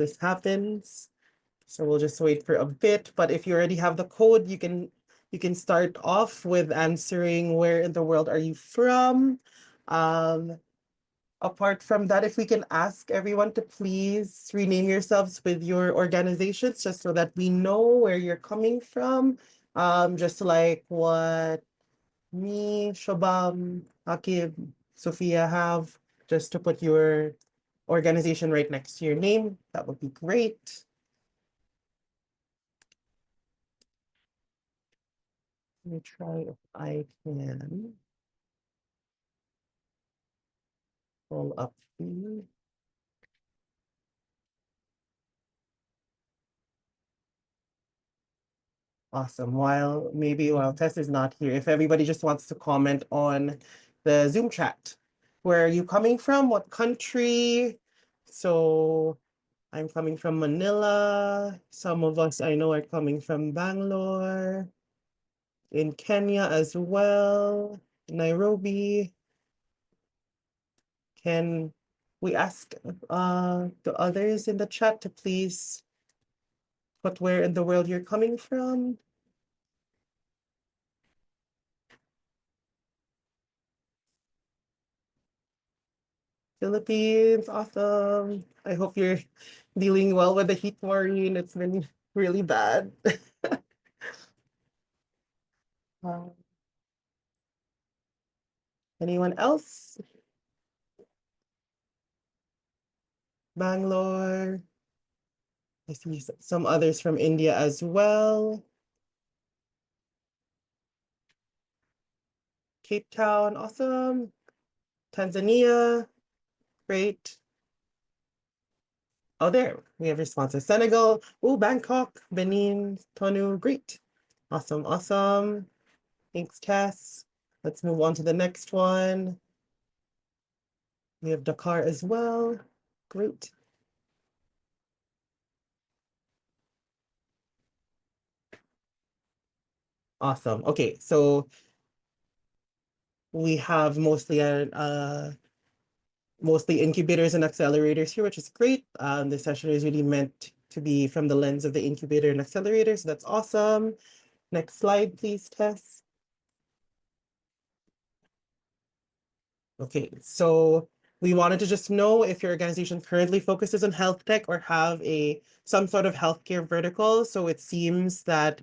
this happens. So we'll just wait for a bit. But if you already have the code, you can start off with answering where in the world are you from. Apart from that, if we can ask everyone to please rename yourselves with your organizations, just so that we know where you're coming from. Just like what me, Shubham, Aaqib, Sophia have, just to put your organization right next to your name. That would be great. Let me try if I can pull up the. Awesome. While Tess is not here, if everybody just wants to comment on the Zoom chat, where are you coming from? What country? So I'm coming from Manila. Some of us I know are coming from Bangalore, in Kenya as well, Nairobi. Can we ask the others in the chat to please put where in the world you're coming from? Philippines, awesome. I hope you're dealing well with the heat, Maureen. It's been really bad. Um, anyone else? Bangalore. I see some others from India as well. Cape Town, awesome. Tanzania, great. Oh, there, we have responses. Senegal, oh, Bangkok, Benin, Tonu, great. Awesome, awesome. Thanks, Tess. Let's move on to the next one. We have Dakar as well. Great. Awesome. Okay, so we have mostly incubators and accelerators here, which is great. This session is really meant to be from the lens of the incubator and accelerator, so that's awesome. Next slide, please, Tess. Okay, so we wanted to just know if your organization currently focuses on health tech or have some sort of healthcare vertical. So it seems that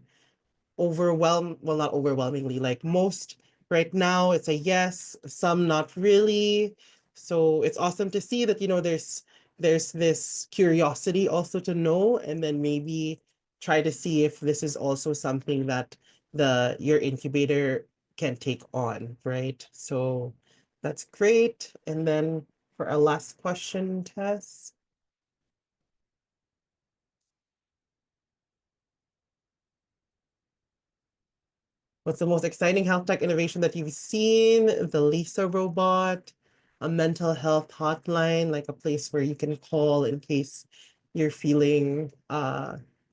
not overwhelmingly, like most right now, it's a yes, some not really. So it's awesome to see that, there's this curiosity also to know, and then maybe try to see if this is also something that your incubator can take on, right? So that's great. And then for our last question, Tess. What's the most exciting health tech innovation that you've seen? The Lisa robot, a mental health hotline, like a place where you can call in case you're feeling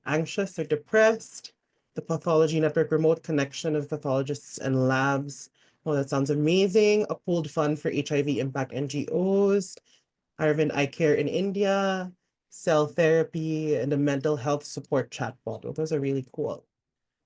anxious or depressed. The pathology network remote connection of pathologists and labs. Oh, that sounds amazing. A pooled fund for HIV impact NGOs. Arvind Eye Care in India. Cell therapy and a mental health support chatbot. Oh, those are really cool.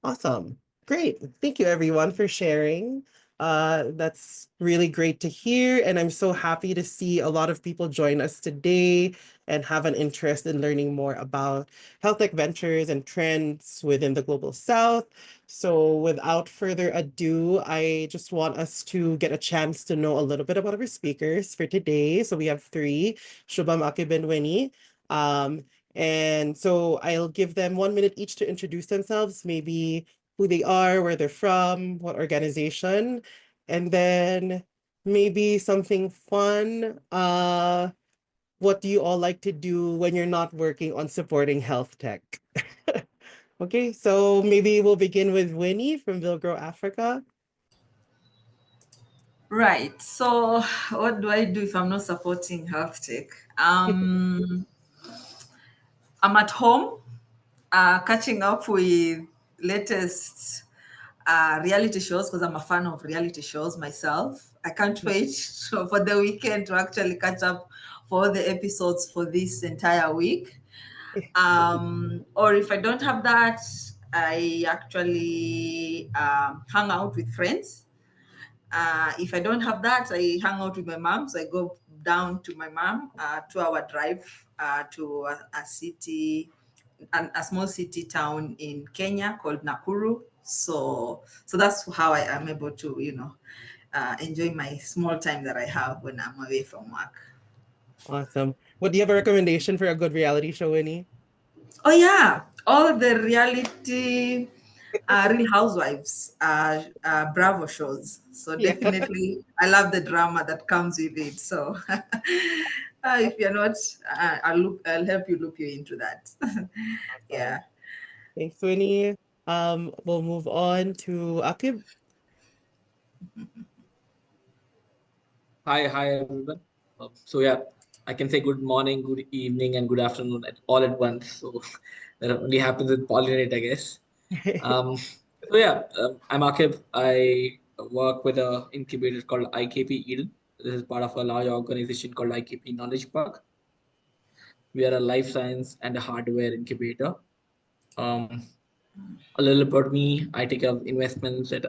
Awesome. Great. Thank you everyone for sharing. That's really great to hear. And I'm so happy to see a lot of people join us today and have an interest in learning more about health tech ventures and trends within the Global South. So without further ado, I just want us to get a chance to know a little bit about our speakers for today. So we have three, Shubham, Aaqib, and Winnie. And so I'll give them 1 minute each to introduce themselves, maybe who they are, where they're from, what organization, and then maybe something fun. What do you all like to do when you're not working on supporting health tech? Okay, so maybe we'll begin with Winnie from Villgro, Africa. Right. So what do I do if I'm not supporting health tech? I'm at home, catching up with latest reality shows because I'm a fan of reality shows myself. I can't wait for the weekend to actually catch up for all the episodes for this entire week. Or if I don't have that, I actually hang out with friends. If I don't have that, I hang out with my mom. So I go down to my mom, 2 hour drive to a city, a small city town in Kenya called Nakuru. So that's how I am able to, enjoy my small time that I have when I'm away from work. Awesome. What do you have a recommendation for a good reality show, Winnie? Oh yeah, all the reality, Real Housewives, Bravo shows. So Yeah. definitely, I love the drama that comes with it. So if you're not, I'll help you look you into that. Awesome. Yeah. Thanks, Winnie. We'll move on to Aaqib. Hi, everyone. So yeah, I can say good morning, good evening, and good afternoon all at once. So that only happens with pollinate, I guess. Um, so yeah, I'm Aaqib. I work with a incubator called IKP Eden. This is part of a large organization called IKP Knowledge Park. We are a life science and a hardware incubator. Um, a little about me. I take up investments at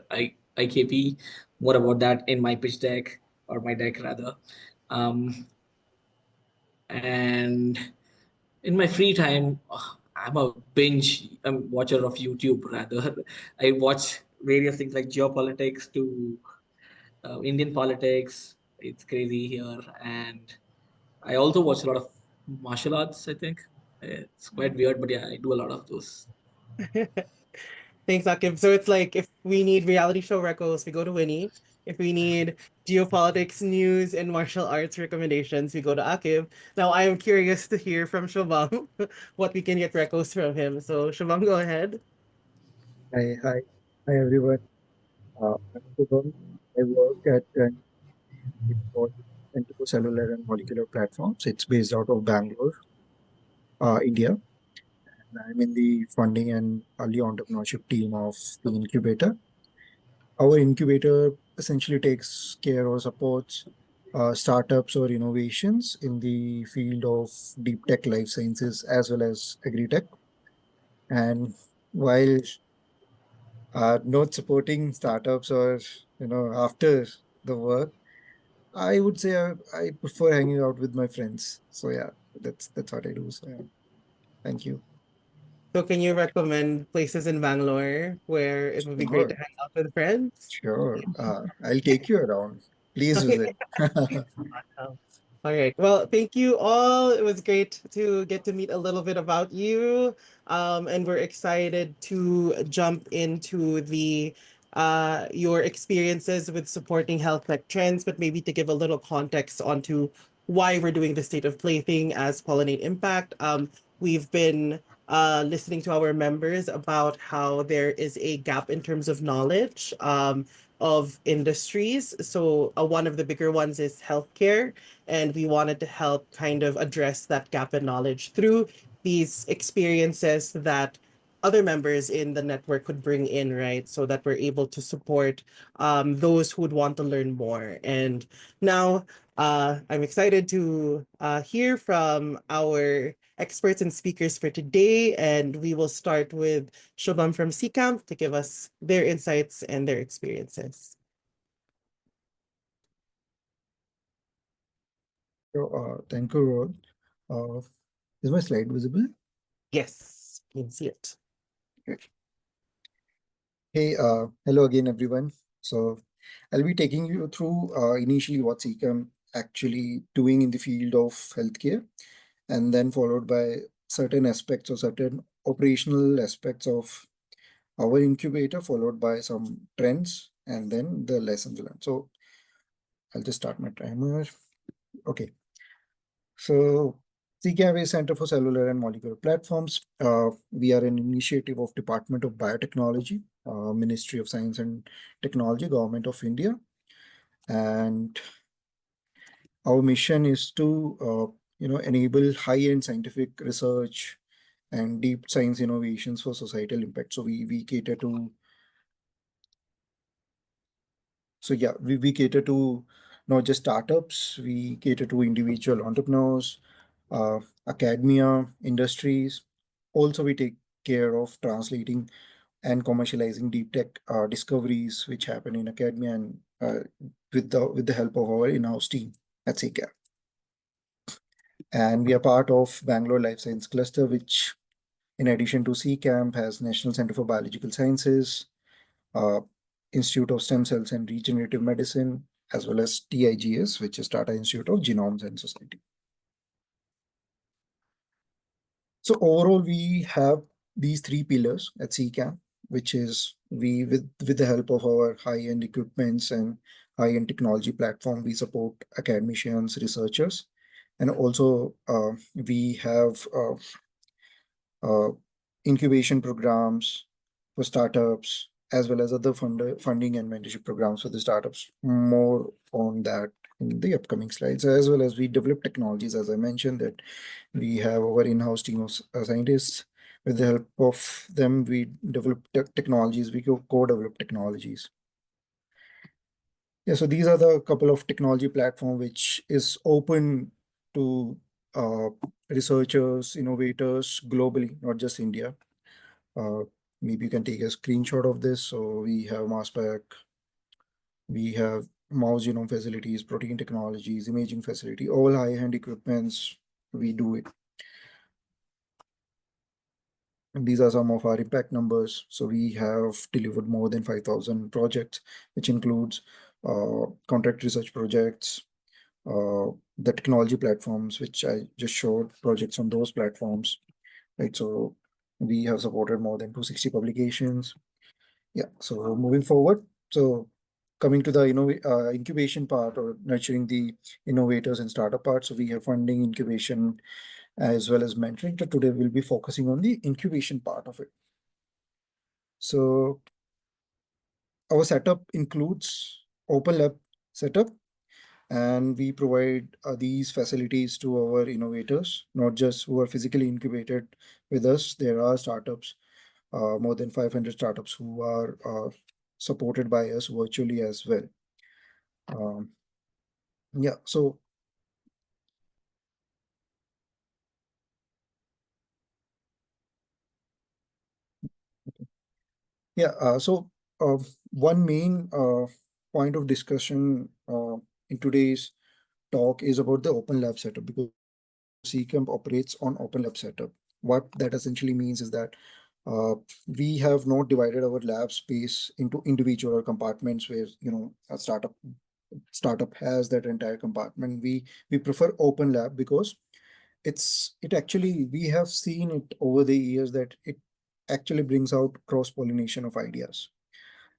IKP. More about that in my pitch deck or my deck rather. Um, and in my free time, I'm a watcher of YouTube rather. I watch various things like geopolitics to Indian politics. It's crazy here, and I also watch a lot of martial arts. I think it's quite weird, but yeah, I do a lot of those. Thanks, Akib. So it's like if we need reality show recos, we go to Winnie. If we need geopolitics, news, and martial arts recommendations, we go to Akib. Now I am curious to hear from Shubham what we can get recos from him. So Shubham, go ahead. Hi, everyone. I'm Shubham. I work at an it's called Cellular and Molecular Platforms. It's based out of Bangalore, India. And I'm in the funding and early entrepreneurship team of the incubator. Our incubator essentially takes care or supports startups or innovations in the field of deep tech, life sciences, as well as agri-tech. And while not supporting startups or after the work, I would say I prefer hanging out with my friends. So yeah, that's what I do. So yeah, thank you. So can you recommend places in Bangalore where it would be great to Sure, hang out with friends? sure. I'll take you around. Please visit. Oh, all right. Well, thank you all. It was great to get to meet a little bit about you. And we're excited to jump into the your experiences with supporting health tech trends, but maybe to give a little context onto why we're doing the State of Play thing as Pollinate Impact. We've been listening to our members about how there is a gap in terms of knowledge. Of industries. So one of the bigger ones is healthcare, and we wanted to help kind of address that gap in knowledge through these experiences that other members in the network could bring in, right? So that we're able to support those who would want to learn more. And now I'm excited to hear from our experts and speakers for today, and we will start with Shubham from Camp to give us their insights and their experiences. So, thank you, Rod. Is my slide visible? Yes, you can see it. Great. Hey, hello again, everyone. So, I'll be taking you through initially what CCAM actually doing in the field of healthcare, and then followed by certain aspects or certain operational aspects of our incubator, followed by some trends, and then the lessons learned. So I'll just start my timer. Okay. So CCAV is Center for Cellular and Molecular Platforms. We are an initiative of Department of Biotechnology, Ministry of Science and Technology, Government of India. And our mission is to enable high-end scientific research and deep science innovations for societal impact. So we cater to we cater to not just startups, we cater to individual entrepreneurs, academia, industries. Also, we take care of translating and commercializing deep tech discoveries which happen in academia and with the help of our in-house team at CCAP. And we are part of Bangalore Life Science Cluster, which, in addition to CCAMP, has National Center for Biological Sciences, uh, Institute of Stem Cells and Regenerative Medicine, as well as TIGS, which is Tata Institute of Genomes and Society. So overall, we have these three pillars at CCAMP, which is with the help of our high-end equipments and high-end technology platform, we support academicians, researchers, and also we have uh, incubation programs for startups, as well as other funding and mentorship programs for the startups. More on that in the upcoming slides, as well as we develop technologies, as I mentioned, that we have our in-house team of scientists. With the help of them, we develop technologies, we co-develop technologies. Yeah, so these are the couple of technology platform which is open to uh, researchers, innovators globally, not just India. Uh, Maybe you can take a screenshot of this. So we have mass spec, we have mouse genome facilities, protein technologies, imaging facility, all high-end equipments. We do it. And these are some of our impact numbers. So we have delivered more than 5,000 projects, which includes contract research projects, the technology platforms, which I just showed, projects on those platforms, right? So we have supported more than 260 publications. Yeah, so moving forward, so coming to the incubation part or nurturing the innovators and startup part. So we have funding, incubation, as well as mentoring. So today we'll be focusing on the incubation part of it. So our setup includes open lab setup, and we provide these facilities to our innovators, not just who are physically incubated with us. There are startups, more than 500 startups who are supported by us virtually as well. Um, yeah, so yeah, one main point of discussion in today's talk is about the open lab setup, because CCAMP operates on open lab setup. What that essentially means is that we have not divided our lab space into individual compartments where a startup has that entire compartment. We prefer open lab because it actually, we have seen it over the years that it actually brings out cross pollination of ideas.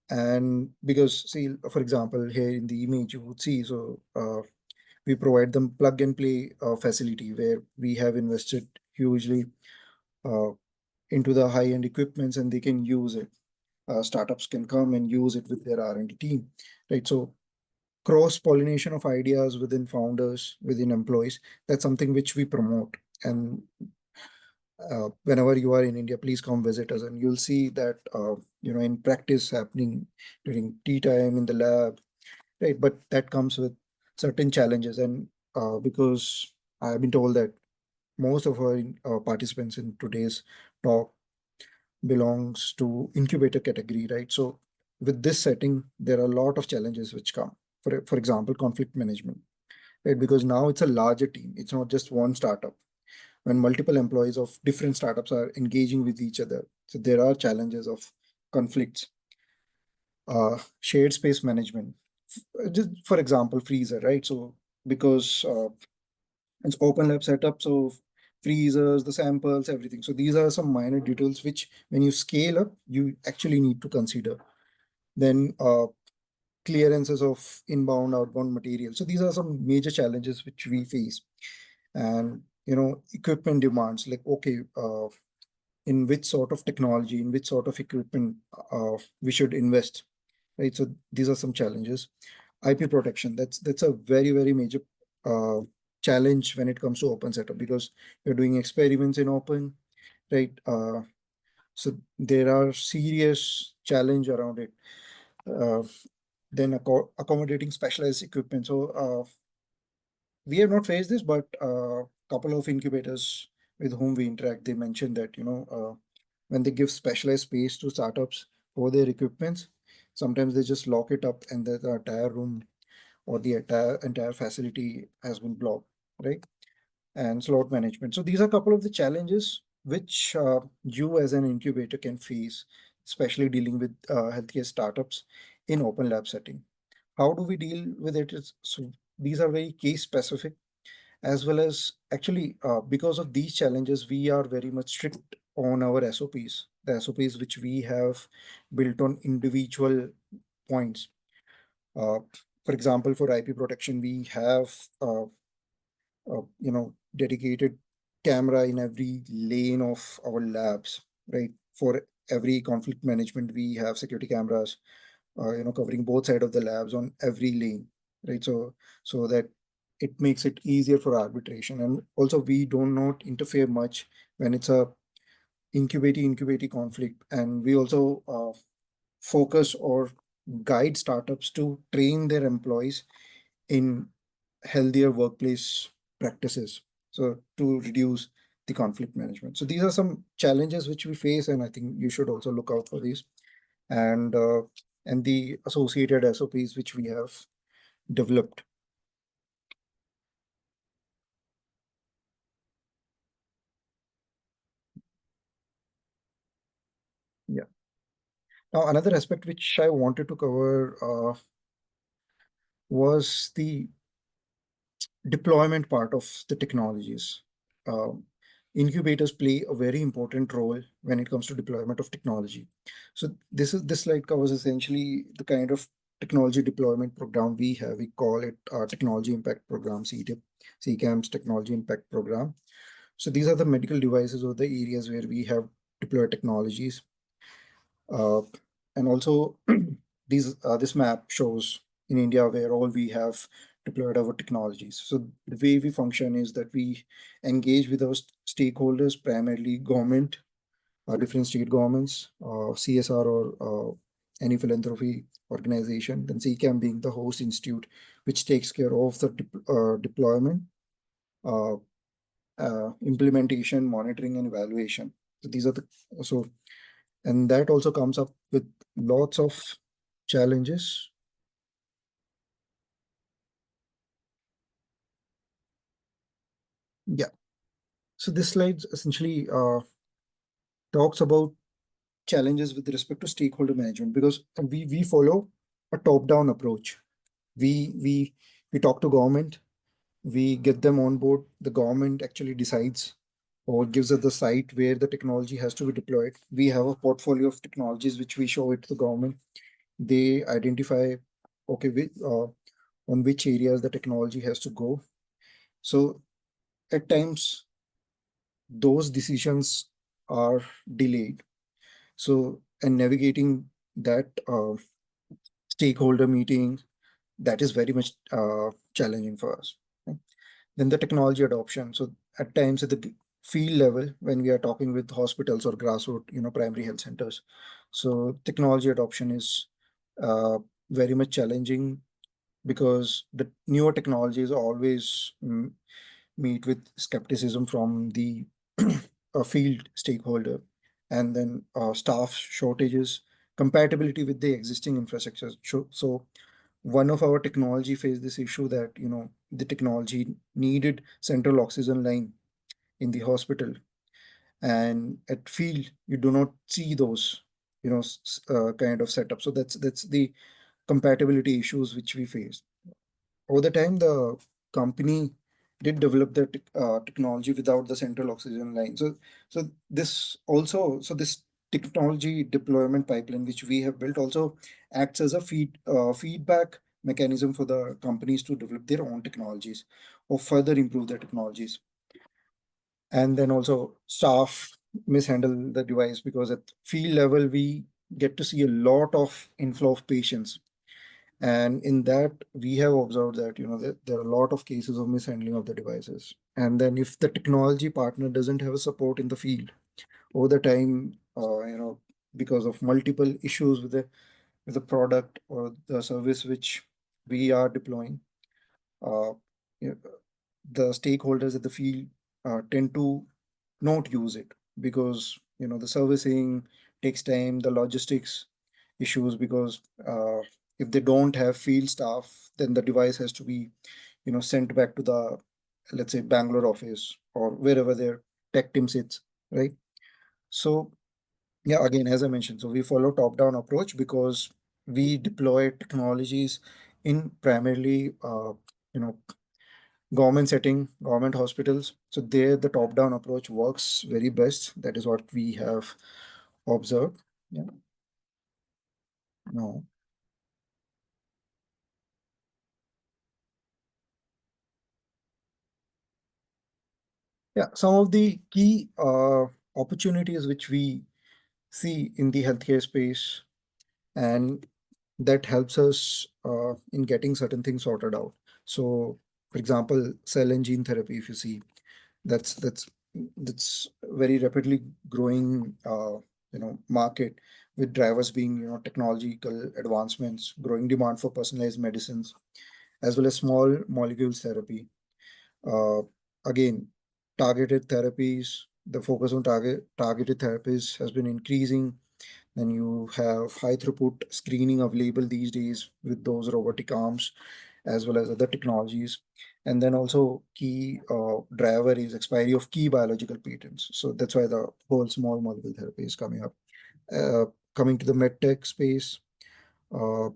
And because, see, for example, here in the image you would see, so we provide them plug and play facility where we have invested hugely uh, into the high end equipments, and they can use it. Startups can come and use it with their R&D team, right? So cross pollination of ideas within founders, within employees, that's something which we promote. And whenever you are in India, please come visit us, and you'll see that in practice happening during tea time in the lab, right? But that comes with certain challenges, and because I've been told that most of our participants in today's talk belongs to incubator category, right? So with this setting, there are a lot of challenges which come. For example, conflict management, right? Because now it's a larger team. It's not just one startup. When multiple employees of different startups are engaging with each other, so there are challenges of conflicts. Shared space management, just for example, freezer, right? So because it's open lab setup, so freezers, the samples, everything. So these are some minor details which, when you scale up, you actually need to consider. Then clearances of inbound, outbound material. So these are some major challenges which we face. And equipment demands, like, okay, in which sort of technology, in which sort of equipment we should invest, right? So these are some challenges. IP protection, that's a very, very major uh, challenge when it comes to open setup, because you're doing experiments in open, right? So there are serious challenge around it. Uh, then accommodating specialized equipment. So we have not faced this, but couple of incubators with whom we interact, they mentioned that, when they give specialized space to startups for their equipments, sometimes they just lock it up and the entire room or the entire facility has been blocked, right? And slot management. So these are a couple of the challenges which you as an incubator can face, especially dealing with healthcare startups in open lab setting. How do we deal with it? So these are very case specific, as well as actually because of these challenges, we are very much strict on our SOPs, the SOPs which we have built on individual points. Uh, for example, for IP protection, we have dedicated camera in every lane of our labs, right? For every conflict management, we have security cameras, covering both sides of the labs on every lane, right? So that it makes it easier for arbitration. And also we do not interfere much when it's a incubating conflict. And we also focus or guide startups to train their employees in healthier workplace practices, so to reduce the conflict management. So these are some challenges which we face, and I think you should also look out for these, and the associated SOPs which we have developed. Yeah. Now another aspect which I wanted to cover was the deployment part of the technologies. Um, Incubators play a very important role when it comes to deployment of technology. So this slide covers essentially the kind of technology deployment program we have. We call it our Technology Impact Program, CTIP, CCAM's Technology Impact Program. So these are the medical devices or the areas where we have deployed technologies. Uh, and also this map shows in India where all we have deployed our technologies. So the way we function is that we engage with our stakeholders, primarily government, different state governments, CSR or any philanthropy organization, then CCAM being the host institute, which takes care of the deployment, uh, implementation, monitoring, and evaluation. So these are the so and that also comes up with lots of challenges. Yeah. So this slide essentially talks about challenges with respect to stakeholder management, because we follow a top-down approach. We we talk to government, we get them on board. The government actually decides or gives us the site where the technology has to be deployed. We have a portfolio of technologies which we show it to the government. They identify, okay, on which areas the technology has to go. So at times those decisions are delayed. So, and navigating that stakeholder meeting, that is very much challenging for us. Okay. Then the technology adoption. So at times at the field level, when we are talking with hospitals or grassroots, primary health centers, so technology adoption is very much challenging, because the newer technologies always meet with skepticism from the field stakeholder, and then staff shortages, compatibility with the existing infrastructure. So one of our technology faced this issue that the technology needed central oxygen line in the hospital, and at field you do not see those kind of setup. So that's the compatibility issues which we faced. Over the time, the company did develop the technology without the central oxygen line. So this technology deployment pipeline which we have built also acts as a feedback mechanism for the companies to develop their own technologies or further improve their technologies. And then also staff mishandle the device, because at field level we get to see a lot of inflow of patients, and in that, we have observed that, there are a lot of cases of mishandling of the devices. And then if the technology partner doesn't have a support in the field over the time, because of multiple issues with the product or the service which we are deploying, uh, you know, the stakeholders at the field tend to not use it because the servicing takes time, the logistics issues, because if they don't have field staff, then the device has to be sent back to the, let's say, Bangalore office or wherever their tech team sits, right? So yeah, again, as I mentioned, so we follow top-down approach because we deploy technologies in primarily you know government setting, government hospitals. So there the top-down approach works very best. That is what we have observed. Yeah. No. Yeah, some of the key opportunities which we see in the healthcare space, and that helps us in getting certain things sorted out. So, for example, cell and gene therapy, if you see, that's very rapidly growing, market, with drivers being technological advancements, growing demand for personalized medicines, as well as small molecules therapy. Uh, Again, targeted therapies, the focus on targeted therapies has been increasing. Then you have high throughput screening available these days with those robotic arms as well as other technologies. And then also key driver is expiry of key biological patents. So that's why the whole small molecule therapy is coming up. Coming to the medtech space, uh,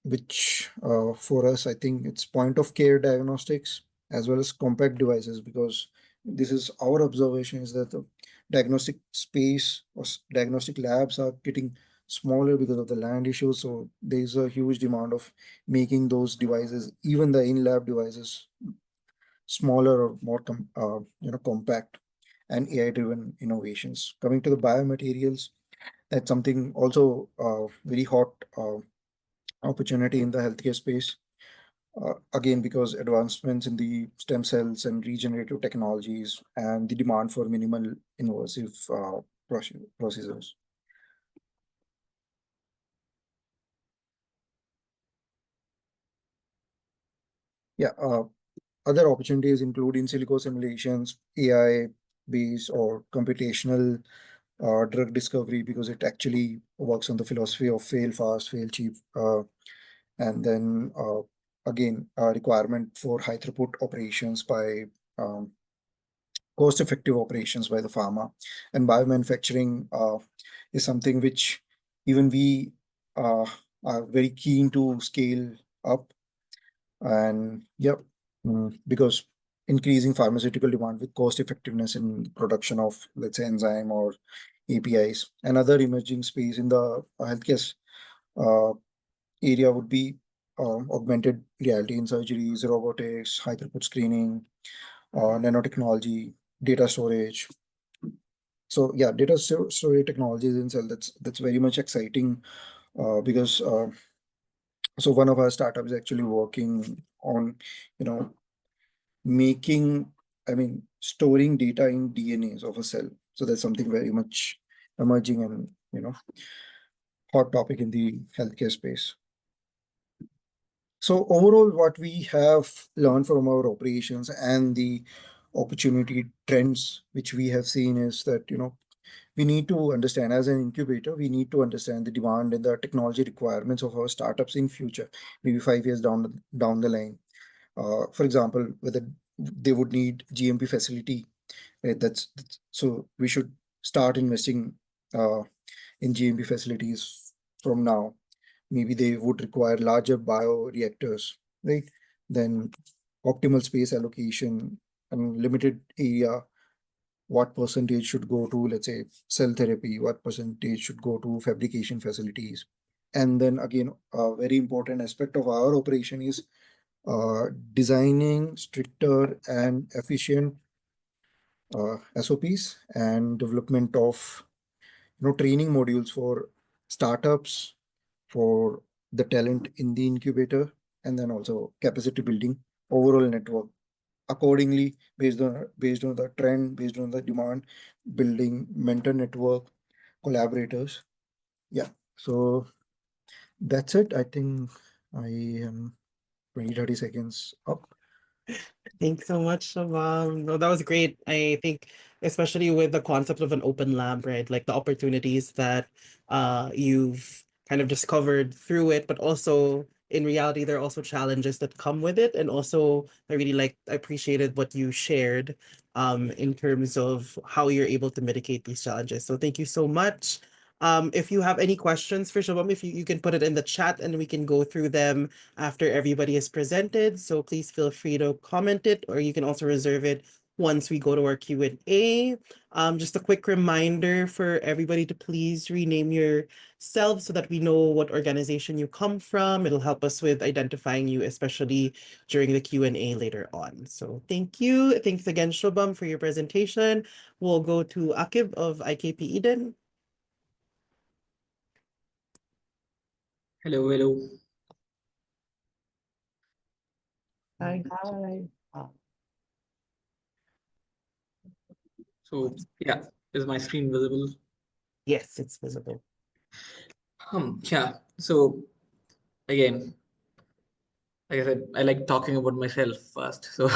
which for us, I think it's point of care diagnostics as well as compact devices, because this is our observation is that the diagnostic space or diagnostic labs are getting smaller because of the land issues. So there's a huge demand of making those devices, even the in-lab devices, smaller or more compact, and AI-driven innovations. Coming to the biomaterials, that's something also very hot opportunity in the healthcare space. Again, because advancements in the stem cells and regenerative technologies and the demand for minimal invasive procedures. Yeah, other opportunities include in silico simulations, AI based or computational drug discovery, because it actually works on the philosophy of fail fast, fail cheap, and then again, a requirement for high throughput operations by um, cost-effective operations by the pharma. And biomanufacturing is something which even we uh, are very keen to scale up. And yep, because increasing pharmaceutical demand with cost effectiveness in production of, let's say, enzyme or APIs. Another emerging space in the healthcare uh, area would be augmented reality in surgeries, robotics, high throughput screening, nanotechnology, data storage. So yeah, storage technologies in cell, that's very much exciting because so one of our startups is actually working on you know making, I mean, storing data in DNAs of a cell. So that's something very much emerging and hot topic in the healthcare space. So overall, what we have learned from our operations and the opportunity trends which we have seen is that we need to understand, as an incubator, we need to understand the demand and the technology requirements of our startups in future, maybe 5 years down the line. For example, whether they would need GMP facility, right? So we should start investing uh, in GMP facilities from now. Maybe they would require larger bioreactors, right? Then optimal space allocation and limited area, what percentage should go to, let's say, cell therapy, what percentage should go to fabrication facilities. And then again, a very important aspect of our operation is designing stricter and efficient SOPs and development of training modules for startups, for the talent in the incubator, and then also capacity building overall network accordingly, based on the trend, based on the demand, building mentor network, collaborators. Yeah, so that's it. I think I am 20-30 seconds up. Thanks so much, Shubham. No, that was great. I think, especially with the concept of an open lab, right? Like the opportunities that you've kind of discovered through it, but also in reality, there are also challenges that come with it. And also, I appreciated what you shared in terms of how you're able to mitigate these challenges. So thank you so much. If you have any questions for Shubham, if you can put it in the chat and we can go through them after everybody is presented. So please feel free to comment it, or you can also reserve it once we go to our Q&A. Just a quick reminder for everybody to please rename yourself so that we know what organization you come from. It'll help us with identifying you, especially during the Q&A later on. So thank you. Thanks again, Shubham, for your presentation. We'll go to Aaqib of IKP Eden. Hello, hello. Hi, hi. So yeah, is my screen visible? Yes, it's visible. Yeah. So again, like I said, I like talking about myself first. So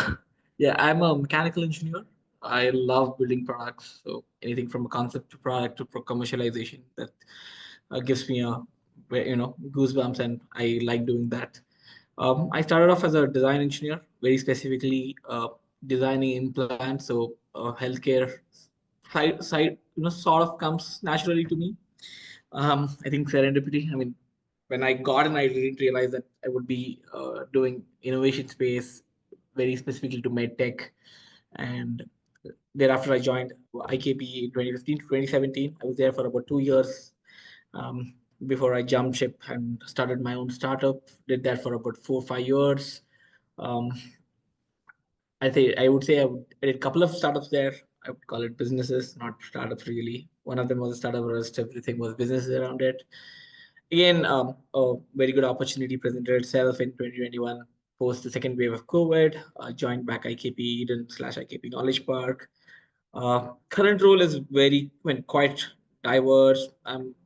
yeah, I'm a mechanical engineer. I love building products. So anything from a concept to product to commercialization, that gives me a goosebumps, and I like doing that. I started off as a design engineer, very specifically designing implants. So healthcare side, sort of comes naturally to me. I think serendipity. I mean, when I got in, I didn't realize that I would be doing innovation space, very specifically to medtech. And thereafter, I joined IKP in 2015 to 2017. I was there for about 2 years before I jumped ship and started my own startup. Did that for about 4 or 5 years. Um, I would say I did a couple of startups there. I would call it businesses, not startups really. One of them was a startup, rest everything was businesses around it. Again, a very good opportunity presented itself in 2021 post the second wave of COVID. Joined back IKP Eden / IKP Knowledge Park. Current role is quite diverse.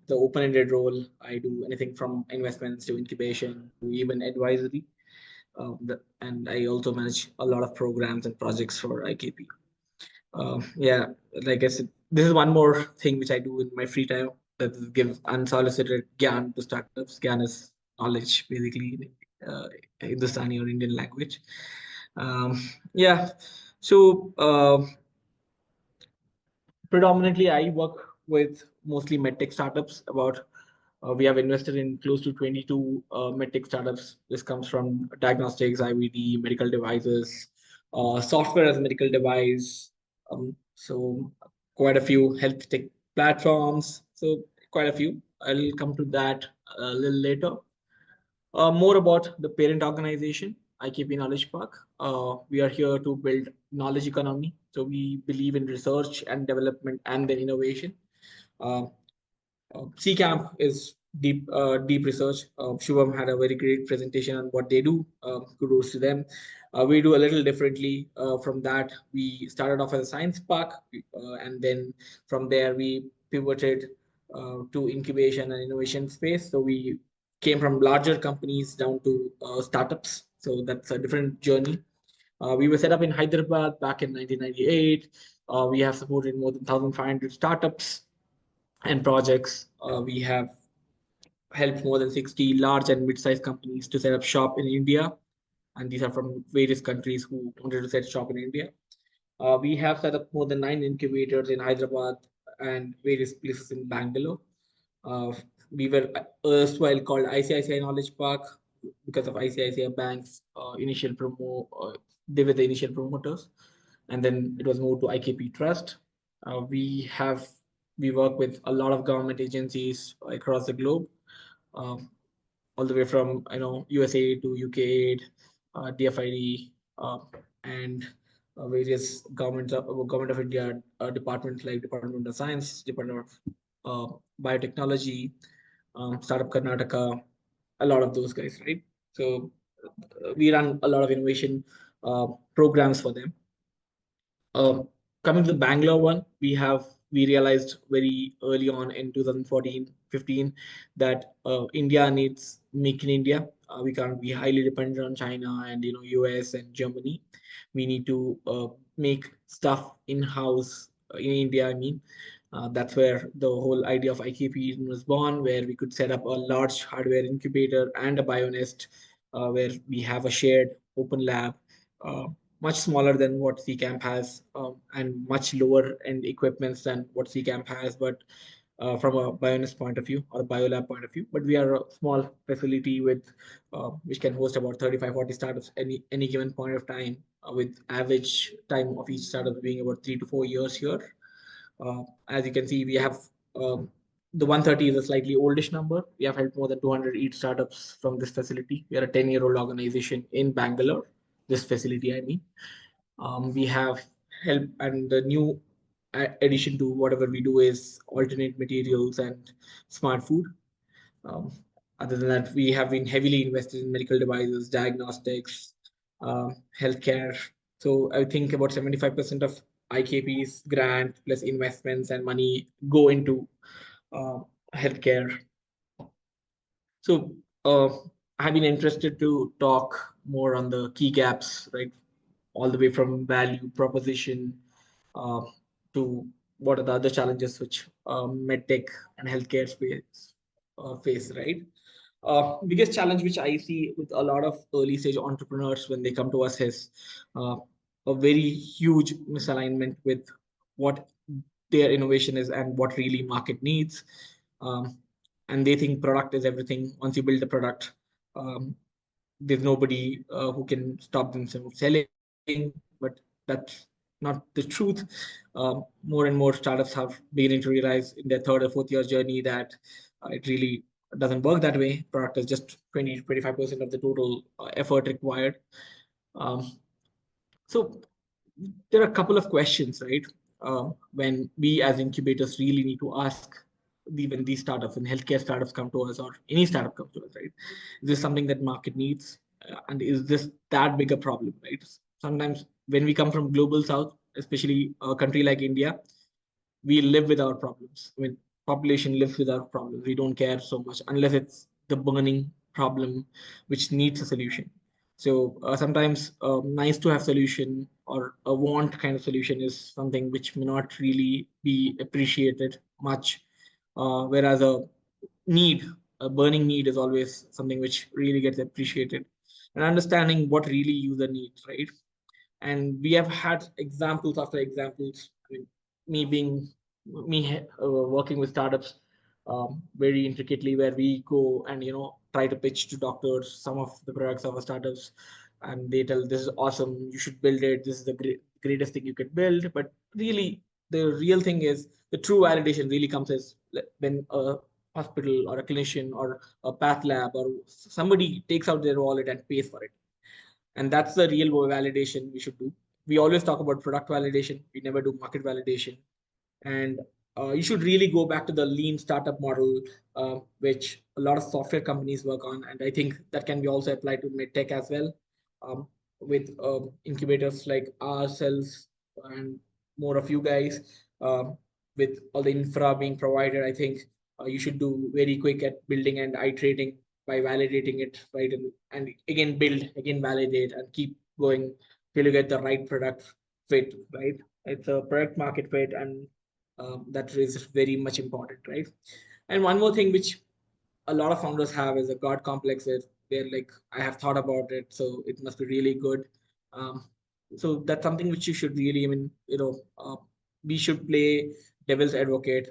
The open-ended role. I do anything from investments to incubation to even advisory. And I also manage a lot of programs and projects for IKP. Yeah, like I said, this is one more thing which I do in my free time, that is give unsolicited gyan to startups. Gyan is knowledge, basically, Hindustani or Indian language. Yeah, so predominantly I work with mostly medtech startups. We have invested in close to 22 medtech startups. This comes from diagnostics, IVD, medical devices, software as a medical device. So quite a few health tech platforms. So quite a few. I'll come to that a little later. More about the parent organization, IKP Knowledge Park. We are here to build knowledge economy. So we believe in research and development and then innovation. Uh, C Camp is deep research. Shubham had a very great presentation on what they do. Kudos to them. We do a little differently from that. We started off as a science park, and then from there we pivoted to incubation and innovation space. So we came from larger companies down to startups. So that's a different journey. We were set up in Hyderabad back in 1998. We have supported more than 1,500 startups and projects. We have helped more than 60 large and mid-sized companies to set up shop in India. And these are from various countries who wanted to set shop in India. We have set up more than 9 incubators in Hyderabad and various places in Bangalore. Uh, we were erstwhile called ICICI Knowledge Park because of ICICI Bank's they were the initial promoters, and then it was moved to IKP Trust. We have we work with a lot of government agencies across the globe, um, all the way from USA to UK aid, DFID, and various government of India departments like Department of Science, Department of Biotechnology, Startup Karnataka, a lot of those guys, right? So we run a lot of innovation programs for them. Coming to the Bangalore one, we realized very early on in 2014-15 that India needs Make in India. We can't be highly dependent on China and US and Germany. We need to make stuff in house in India. I mean, that's where the whole idea of IKP was born, where we could set up a large hardware incubator and a bionest, where we have a shared open lab, uh, much smaller than what CCamp has, and much lower end equipments than what CCamp has, but from a bionist point of view or a biolab point of view. But we are a small facility with which can host about 35, 40 startups any given point of time, with average time of each startup being about 3 to 4 years here. As you can see, we have the 130 is a slightly oldish number. We have helped more than 200 each startups from this facility. We are a 10-year-old organization in Bangalore. This facility, I mean, we have helped, and the new addition to whatever we do is alternate materials and smart food. Um, Other than that, we have been heavily invested in medical devices, diagnostics, healthcare. So I think about 75% of IKP's grant plus investments and money go into uh, healthcare. So I've been interested to talk more on the key gaps, right? All the way from value proposition uh, to what are the other challenges which medtech and healthcare space face, right? Biggest challenge which I see with a lot of early stage entrepreneurs when they come to us is uh, a very huge misalignment with what their innovation is and what really market needs. Um, and they think product is everything. Once you build a product, um, there's nobody who can stop them from selling, but that's not the truth. More and more startups have beginning to realize in their third or fourth year journey that it really doesn't work that way. Product is just 20 to 25% of the total effort required. um, so there are a couple of questions, right? When we as incubators really need to ask when these startups and healthcare startups come to us, or any startup comes to us, right? Is this something that market needs? And is this that big a problem, right? Sometimes when we come from global south, especially a country like India, we live with our problems. I mean, population lives with our problems. We don't care so much unless it's the burning problem which needs a solution. So sometimes nice to have solution or a want kind of solution is something which may not really be appreciated much, whereas need, a burning need is always something which really gets appreciated. And understanding what really user needs, right? And we have had examples after examples. I mean, me being working with startups very intricately, where we go and try to pitch to doctors some of the products of our startups, and they tell this is awesome, you should build it, this is the greatest thing you could build. But really, the real thing is the true validation really comes as when a hospital or a clinician or a path lab or somebody takes out their wallet and pays for it. And that's the real validation we should do. We always talk about product validation, we never do market validation. And you should really go back to the lean startup model, which a lot of software companies work on, and I think that can be also applied to medtech as well. With incubators like ourselves and more of you guys, with all the infra being provided, I think you should do very quick at building and iterating by validating it, right? And again build, again validate, and keep going till you get the right product fit, right? It's a product market fit, and that is very much important, right? And one more thing which a lot of founders have is a god complex. They're like, I have thought about it, so it must be really good. um, so that's something which you should really, I mean, we should play devil's advocate.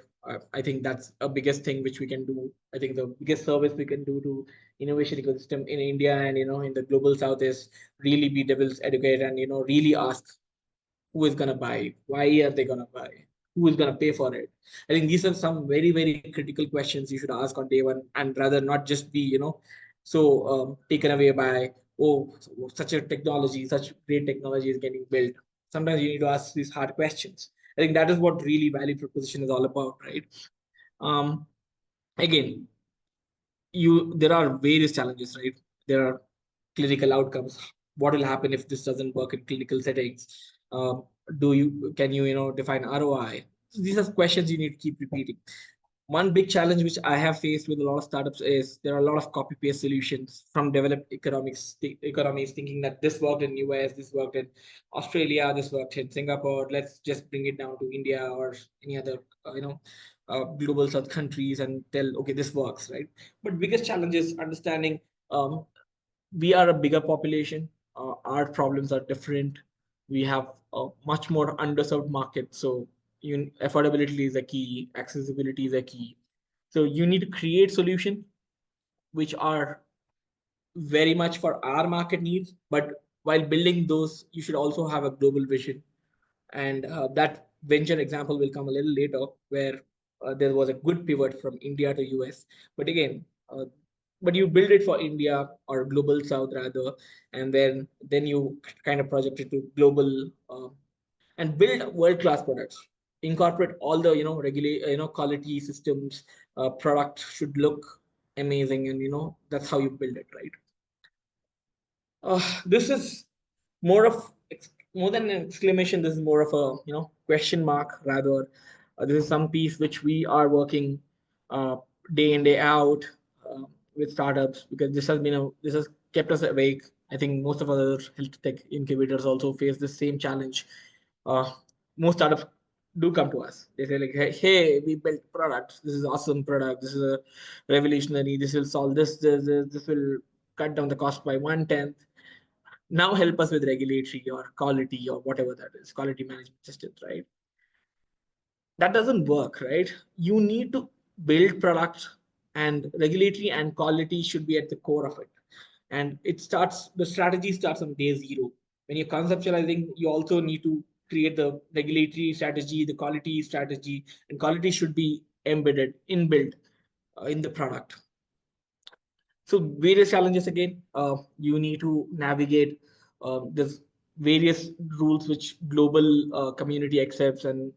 I think that's a biggest thing which we can do. I think the biggest service we can do to innovation ecosystem in India and in the global south is really be devil's advocate, and really ask who is going to buy, why are they going to buy, who is going to pay for it. I think these are some very, very critical questions you should ask on day one, and rather not just be so taken away by, oh, such a technology, such great technology is getting built. Sometimes you need to ask these hard questions. I think that is what really value proposition is all about, right? um Again, there are various challenges, right? There are clinical outcomes. What will happen if this doesn't work in clinical settings? um, do you can you define ROI? So these are questions you need to keep repeating. one big challenge which I have faced with a lot of startups is there are a lot of copy paste solutions from developed economies, thinking that this worked in US, this worked in Australia, this worked in Singapore. Let's just bring it down to India or any other global South countries and tell, okay, this works, right? But biggest challenge is understanding um, we are a bigger population. Our problems are different. We have a much more underserved market. So affordability is a key, accessibility is a key. So you need to create solutions which are very much for our market needs. But while building those, you should also have a global vision. And that venture example will come a little later, where there was a good pivot from India to US. But again, but you build it for India or global South rather, and then you kind of project it to global and build world class products. Incorporate all the regulate quality systems. Product should look amazing, and that's how you build it, right? This is more of more than an exclamation. This is more of a question mark rather. This is some piece which we are working uh, day in day out uh, with startups, because this has kept us awake. I think most of other health tech incubators also face the same challenge. uh, Most startups do come to us. They say like, hey, we built products. This is awesome product. This is a revolutionary. This will solve this will cut down the cost by 1/10. Now help us with regulatory or quality or whatever that is, quality management systems, right? That doesn't work, right? You need to build products, and regulatory and quality should be at the core of it. And the strategy starts on day zero. When you're conceptualizing, you also need to create the regulatory strategy, the quality strategy, and quality should be embedded, inbuilt in the product. So various challenges again. You need to navigate this various rules which global community accepts, and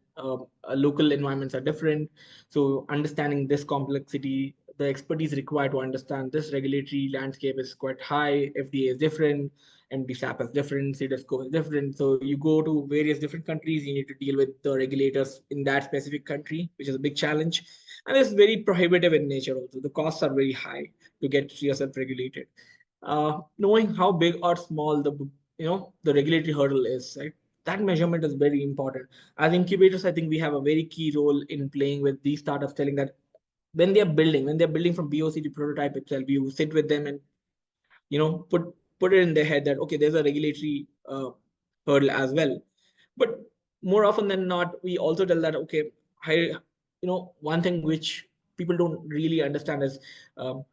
local environments are different. So understanding this complexity, the expertise required to understand this regulatory landscape is quite high. FDA is different, MDSAP is different, CDSCO is different. So you go to various different countries, you need to deal with the regulators in that specific country, which is a big challenge. And it's very prohibitive in nature also. The costs are very high to get yourself regulated. Knowing how big or small the regulatory hurdle is, right? That measurement is very important. As incubators, I think we have a very key role in playing with these startups, telling that when they're building from POC to prototype itself, you sit with them and put it in their head that okay, there's a regulatory hurdle as well. But more often than not, we also tell that okay, one thing which people don't really understand is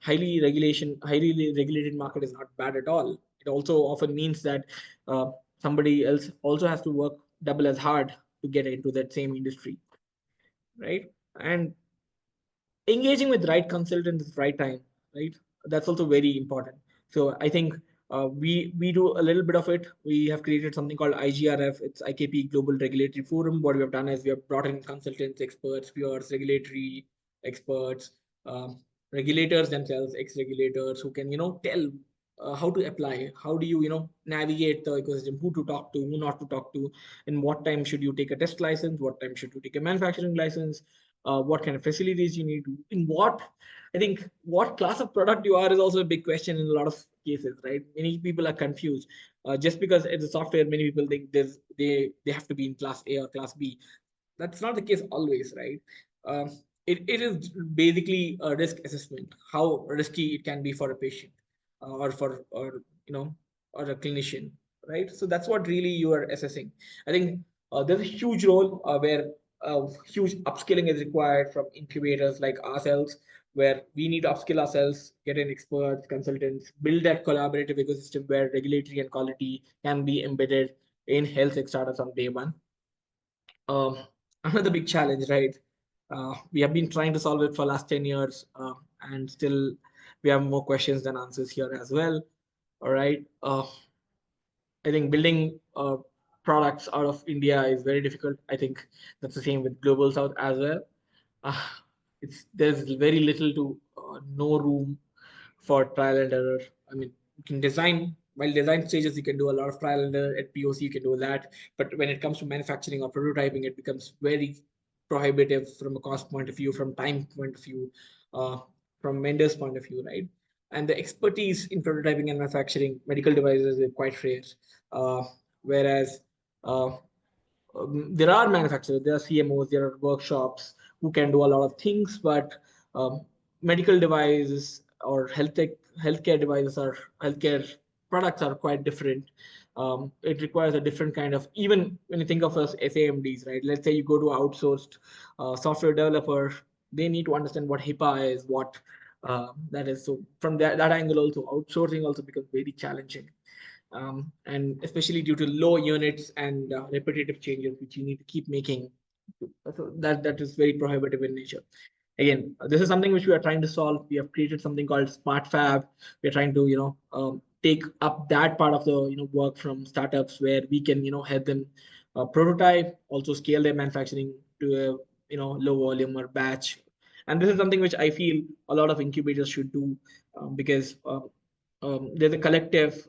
highly regulated market is not bad at all. It also often means that uh, somebody else also has to work double as hard to get into that same industry, right? And engaging with right consultants at the right time, right? That's also very important. So I think we do a little bit of it. We have created something called IGRF. It's IKP Global Regulatory Forum. What we have done is we have brought in consultants, experts, peers, regulatory experts, regulators themselves, ex-regulators who can tell how to apply, how do you navigate the ecosystem, who to talk to, who not to talk to, in what time should you take a test license, what time should you take a manufacturing license, what kind of facilities you need, in what I think what class of product you are is also a big question in a lot of cases, right? Many people are confused. Just because it's a software, many people think they have to be in class A or class B. That's not the case always, right? Um, it is basically a risk assessment, how risky it can be for a patient, or or a clinician, right? So that's what really you are assessing. I think there's a huge role where huge upskilling is required from incubators like ourselves, where we need to upskill ourselves, get in experts, consultants, build that collaborative ecosystem where regulatory and quality can be embedded in health tech startups on day one. um, Another big challenge, right? We have been trying to solve it for last 10 years, and still we have more questions than answers here as well. All right. I think building products out of India is very difficult. I think that's the same with Global South as well. Uh, there's very little to no room for trial and error. I mean, you can design while design stages, you can do a lot of trial and error. At POC, you can do that. But when it comes to manufacturing or prototyping, it becomes very prohibitive from a cost point of view, from time point of view, uh, from vendors point of view, right? And the expertise in prototyping and manufacturing medical devices is quite rare. Whereas uh, there are manufacturers, there are CMOs, there are workshops who can do a lot of things, but um, medical devices or healthcare devices or healthcare products are quite different. It requires a different kind of, even when you think of us SAMDs, right? Let's say you go to outsourced software developer, they need to understand what HIPAA is, what that is. So from that angle also, outsourcing also becomes very challenging, and especially due to low units and repetitive changes which you need to keep making. So that is very prohibitive in nature. Again, this is something which we are trying to solve. We have created something called Smart Fab. We are trying to take up that part of the work from startups, where we can help them prototype, also scale their manufacturing to a low volume or batch. And this is something which I feel a lot of incubators should do, because there's a collective.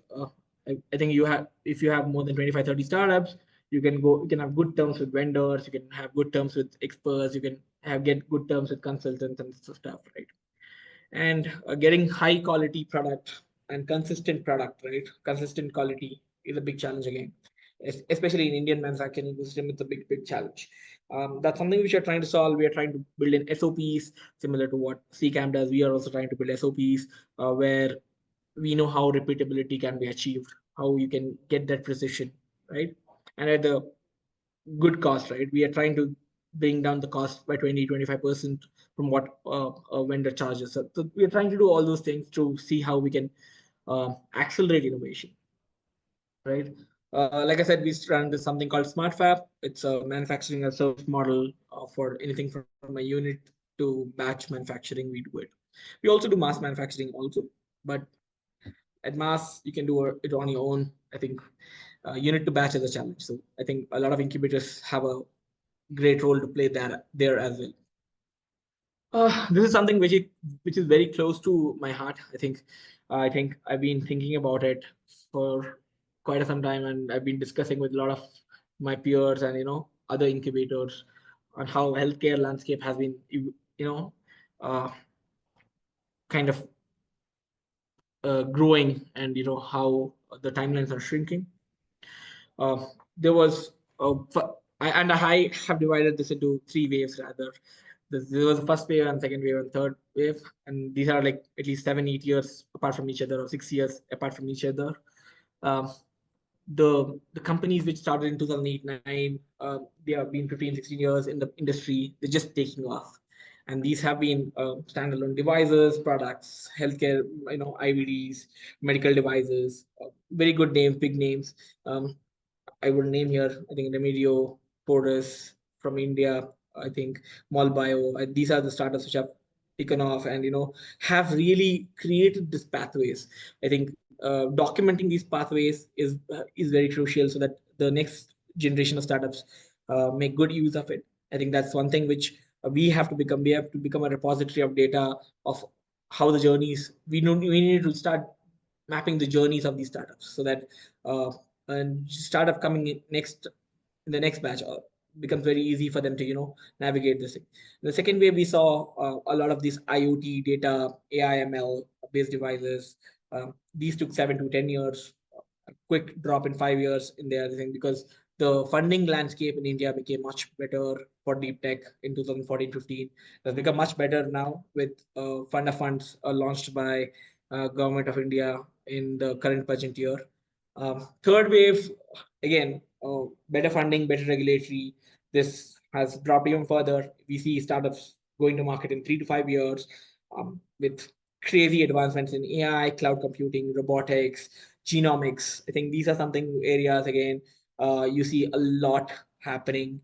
I think you have, if you have more than 25-30 startups, you can have good terms with vendors, you can have good terms with experts, you can get good terms with consultants and stuff, right? And getting high quality product and consistent product, right? Consistent quality is a big challenge again, especially in Indian manufacturing ecosystem. It's a big challenge. That's something which we are trying to solve. We are trying to build in SOPs similar to what CCAM does. We are also trying to build SOPs where we know how repeatability can be achieved, how you can get that precision, right? And at the good cost, right? We are trying to bring down the cost by 20-25% from what a vendor charges. So we are trying to do all those things to see how we can accelerate innovation, right? Like I said, we run this something called Smart Fab. It's a manufacturing as service model for anything from a unit to batch manufacturing. We do it. We also do mass manufacturing also, but at mass you can do it on your own. I think unit to batch is a challenge. So I think a lot of incubators have a great role to play there as well. This is something which is very close to my heart. I think I've been thinking about it for quite some time, and I've been discussing with a lot of my peers and other incubators on how healthcare landscape has been uh, kind of growing, and how the timelines are shrinking. There was and I have divided this into three waves rather. There was the first wave and second wave and third wave, and these are like at least 7-8 years apart from each other, or 6 years apart from each other. Um, the companies which started in 2008 9, they have been 15-16 years in the industry. They're just taking off, and these have been standalone devices, products, healthcare, IVDs, medical devices, very good names, big names. I would name here, I think Remedio, Porus from India, I think Malbio. These are the startups which have taken off and have really created these pathways. I think documenting these pathways is very crucial, so that the next generation of startups make good use of it. I think that's one thing which we have to become. We have to become a repository of data of how the journeys. We need to start mapping the journeys of these startups, so that and startup coming in the next batch becomes very easy for them to navigate this thing. The second wave, we saw a lot of these IoT data, AI ML based devices. These took 7 to 10 years, a quick drop in 5 years in their thing, because the funding landscape in India became much better for deep tech in 2014-15. It has become much better now with fund of funds launched by government of India in the current budget year. Third wave, again, better funding, better regulatory. This has dropped even further. We see startups going to market in 3 to 5 years with crazy advancements in AI, cloud computing, robotics, genomics. I think these are something areas, again, you see a lot happening.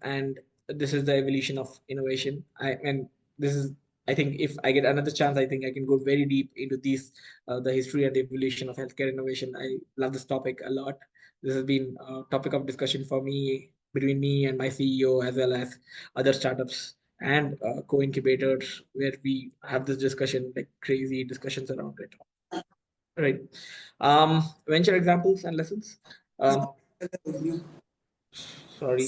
And this is the evolution of innovation. And this is, I think, if I get another chance, I think I can go very deep into these, the history and the evolution of healthcare innovation. I love this topic a lot. This has been a topic of discussion for me, between me and my CEO, as well as other startups and co-incubators, where we have this discussion, like crazy discussions around it. Right. Venture examples and lessons. Um, sorry.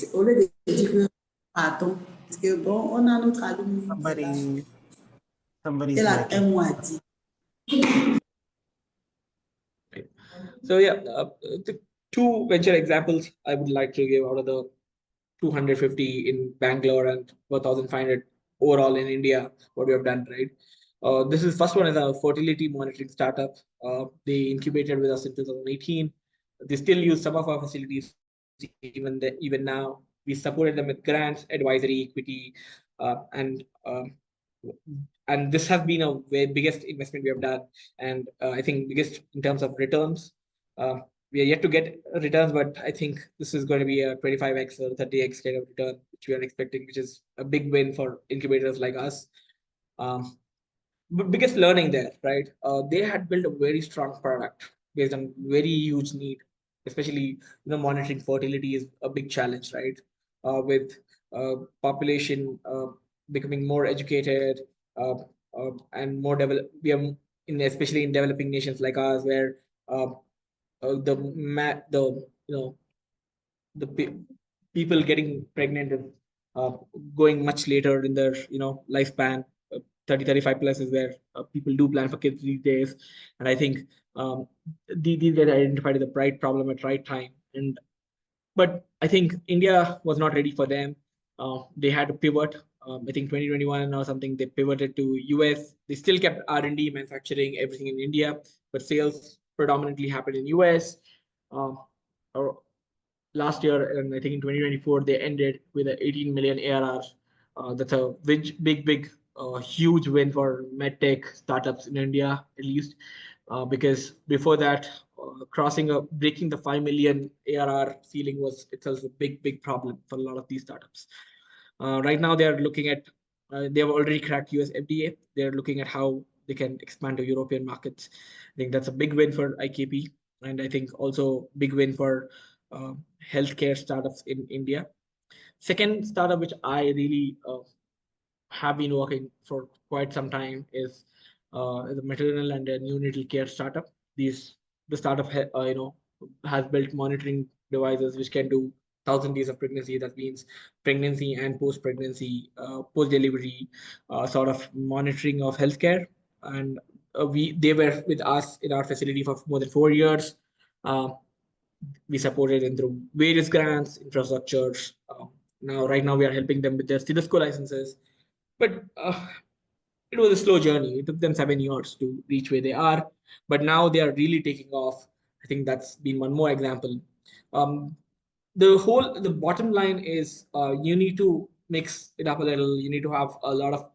Pardon, parce que bon, on a notre alumni qui est là. Somebody's Elle a mic un is. mot à dire. Right. So yeah, the two venture examples I would like to give out of the 250 in Bangalore and 1,500 overall in India, what we have done, right? This is first one is a fertility monitoring startup. They incubated with us in 2018. They still use some of our facilities even now. We supported them with grants, advisory, equity, and this has been a very biggest investment we have done, and I think biggest in terms of returns. Uh, we are yet to get returns, but I think this is going to be a 25x or 30x kind of return, which we are expecting, which is a big win for incubators like us. Um, biggest learning there, right? They had built a very strong product based on very huge need, especially monitoring fertility is a big challenge, right? With population becoming more educated uh, and more developed, we are in especially in developing nations like ours, where uh, the the people getting pregnant is uh, going much later in their lifespan. 30 35 plus is where people do plan for kids these days, and I think these get identified as the right problem at right time. And but I think India was not ready for them. They had to pivot. I think 2021 or something, they pivoted to US. They still kept R&D, manufacturing, everything in India, but sales predominantly happened in US. Or last year, and I think in 2024 they ended with an 18 million ARR. That's a huge win for medtech startups in India, at least, because before that, breaking the 5 million ARR ceiling was itself a big problem for a lot of these startups. Right now, they are looking at they have already cracked US FDA. They're looking at how they can expand to European markets. I think that's a big win for IKP, and I think also big win for uh, healthcare startups in India. Second startup which I really have been working for quite some time is the maternal and neonatal care startup. The startup has built monitoring devices which can do 1,000 days of pregnancy. That means pregnancy and post-pregnancy, post-delivery sort of monitoring of healthcare. And they were with us in our facility for more than 4 years. Uh, we supported them through various grants, infrastructures. Right now, we are helping them with their stethoscope licenses. But it was a slow journey. It took them 7 years to reach where they are, but now they are really taking off. I think that's been one more example. Um, the bottom line is you need to mix it up a little. You need to have a lot of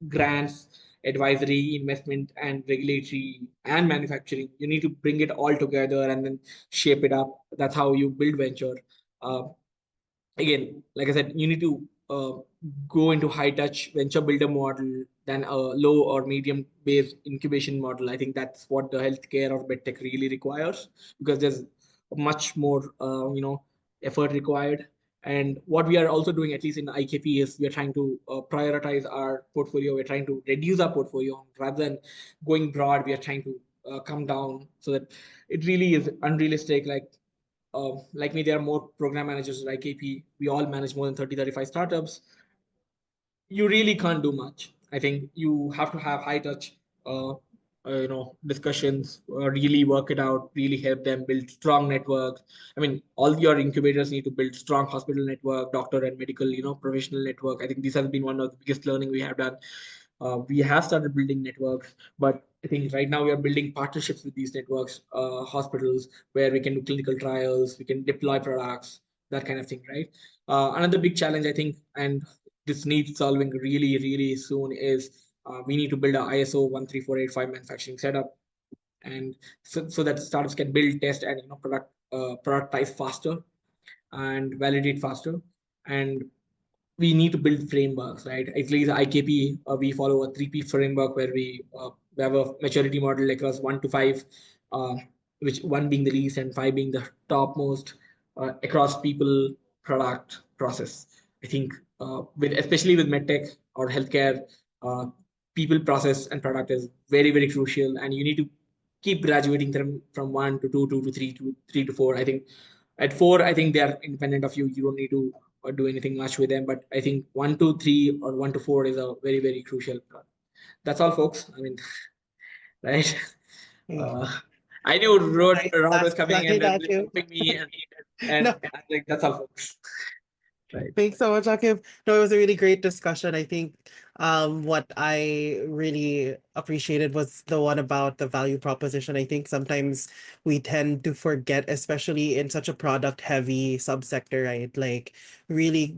grants, advisory, investment, and regulatory and manufacturing. You need to bring it all together and then shape it up. That's how you build venture. Uh, Again, like I said, you need to go into high touch venture builder model than a low or medium based incubation model. I think that's what the healthcare or medtech really requires, because there's much more effort required. And what we are also doing, at least in IKP, is we are trying to prioritize our portfolio. We're trying to reduce our portfolio rather than going broad. We are trying to come down so that it really is unrealistic. Like me, there are more program managers like AP. We all manage more than 30, 35 startups. You really can't do much. I think you have to have high touch, discussions, really work it out, really help them build strong networks. I mean, all your incubators need to build strong hospital network, doctor and medical, professional network. I think this has been one of the biggest learning we have done. We have started building networks, but I think right now we are building partnerships with these networks, hospitals, where we can do clinical trials, we can deploy products, that kind of thing, right? Another big challenge, I think, and this needs solving really, really soon is we need to build a ISO 13485 manufacturing setup, and so that startups can build, test, and productize faster and validate faster. And we need to build frameworks, right? At least IKP, we follow a 3P framework where we have a maturity model across 1 to 5, uh, which 1 being the least and 5 being the topmost, across people, product, process. I think with especially with medtech or healthcare, uh, people, process, and product is very, very crucial, and you need to keep graduating them from 1 to 2, 2 to 3 to 4. I think at 4, I think they are independent of you. You don't need to or do anything much with them. But I think 1 to 3 or 1 to 4 is a very, very crucial part. That's all, folks. I mean, right? Uh, I knew Nice Rod was last coming and slide, then Aaqib. helping me, No, and I was like, that's all, folks. Right. thanks so much, Aaqib. No, it was a really great discussion. I think what I really appreciated was the one about the value proposition. I think sometimes we tend to forget, especially in such a product heavy subsector, right? Like really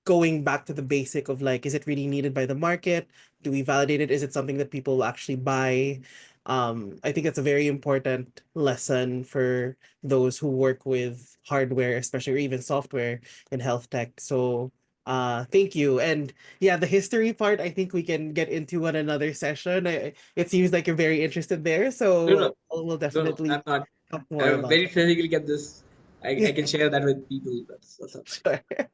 going back to the basic of like, is it really needed by the market? Do we validate it? Is it something that people will actually buy? I think it's a very important lesson for those who work with hardware, especially or even software in health tech. So thank you. And yeah, the history part, I think we can get into on another session. It seems like you're very interested there, No, so no, we'll no, I'm definitely not. talk more I'm about very strategically get this. I can share that with people. That's all right. that. Sure.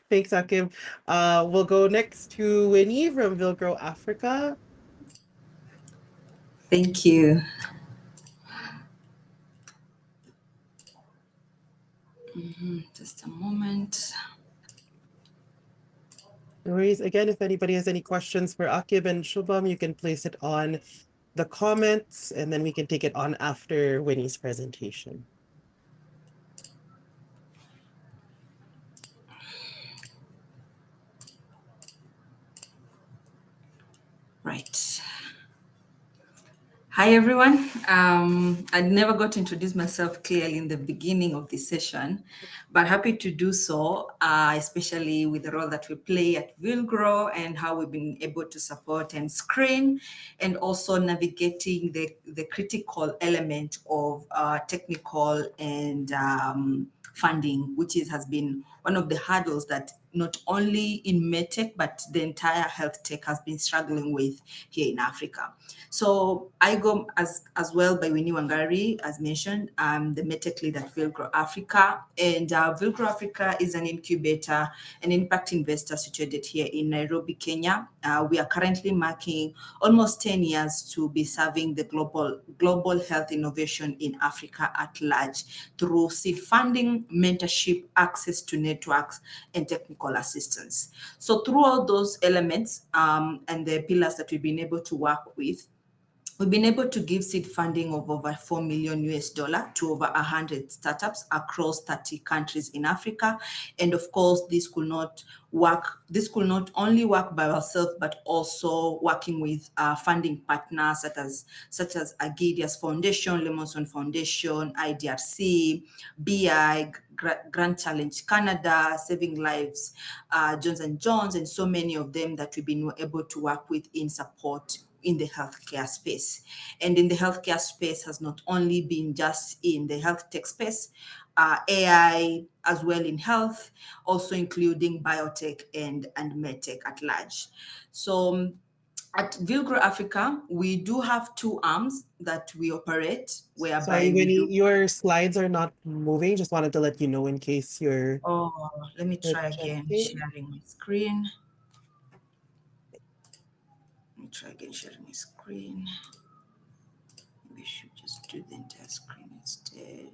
Thanks, Akim. We'll go next to Winnie from Villgro, Africa. Thank you. Just a moment. No worries. Again, if anybody has any questions for Akib and Shubham, you can place it on the comments and then we can take it on after Winnie's presentation. Right. Hi, everyone. I never got to introduce myself clearly in the beginning of this session, but happy to do so, especially with the role that we play at Villgro and how we've been able to support and screen, and also navigating the critical element of technical and funding, which has been one of the hurdles that not only in medtech, but the entire health tech has been struggling with here in Africa. So I go as well by Winnie Wangari, as mentioned. I'm the medtech lead at Villgro Africa. And Villgro Africa is an incubator, an impact investor situated here in Nairobi, Kenya. We are currently marking almost 10 years to be serving the global health innovation in Africa at large through seed funding, mentorship, access to networks, and technical assistance. So through all those elements and the pillars that we've been able to work with, we've been able to give seed funding of over 4 million US dollar to over 100 startups across 30 countries in Africa. And of course, this could not only work by ourselves, but also working with funding partners such as Agadias Foundation, Lemonson Foundation, IDRC, BI, Grand Challenge Canada, Saving Lives, Johnson & Jones, and so many of them that we've been able to work with in support in the healthcare space. And in the healthcare space has not only been just in the health tech space, AI as well in health, also including biotech and medtech at large. So at Villgro Africa, we do have two arms that we operate, whereby Sorry, we Winnie, do. your slides are not moving. Just wanted to let you know in case you're Oh, let me try again checking. sharing my screen. Let me try again sharing my screen. We should just do the entire screen instead.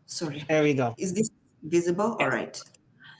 Sorry. There we go. Is this visible? All Yes. right.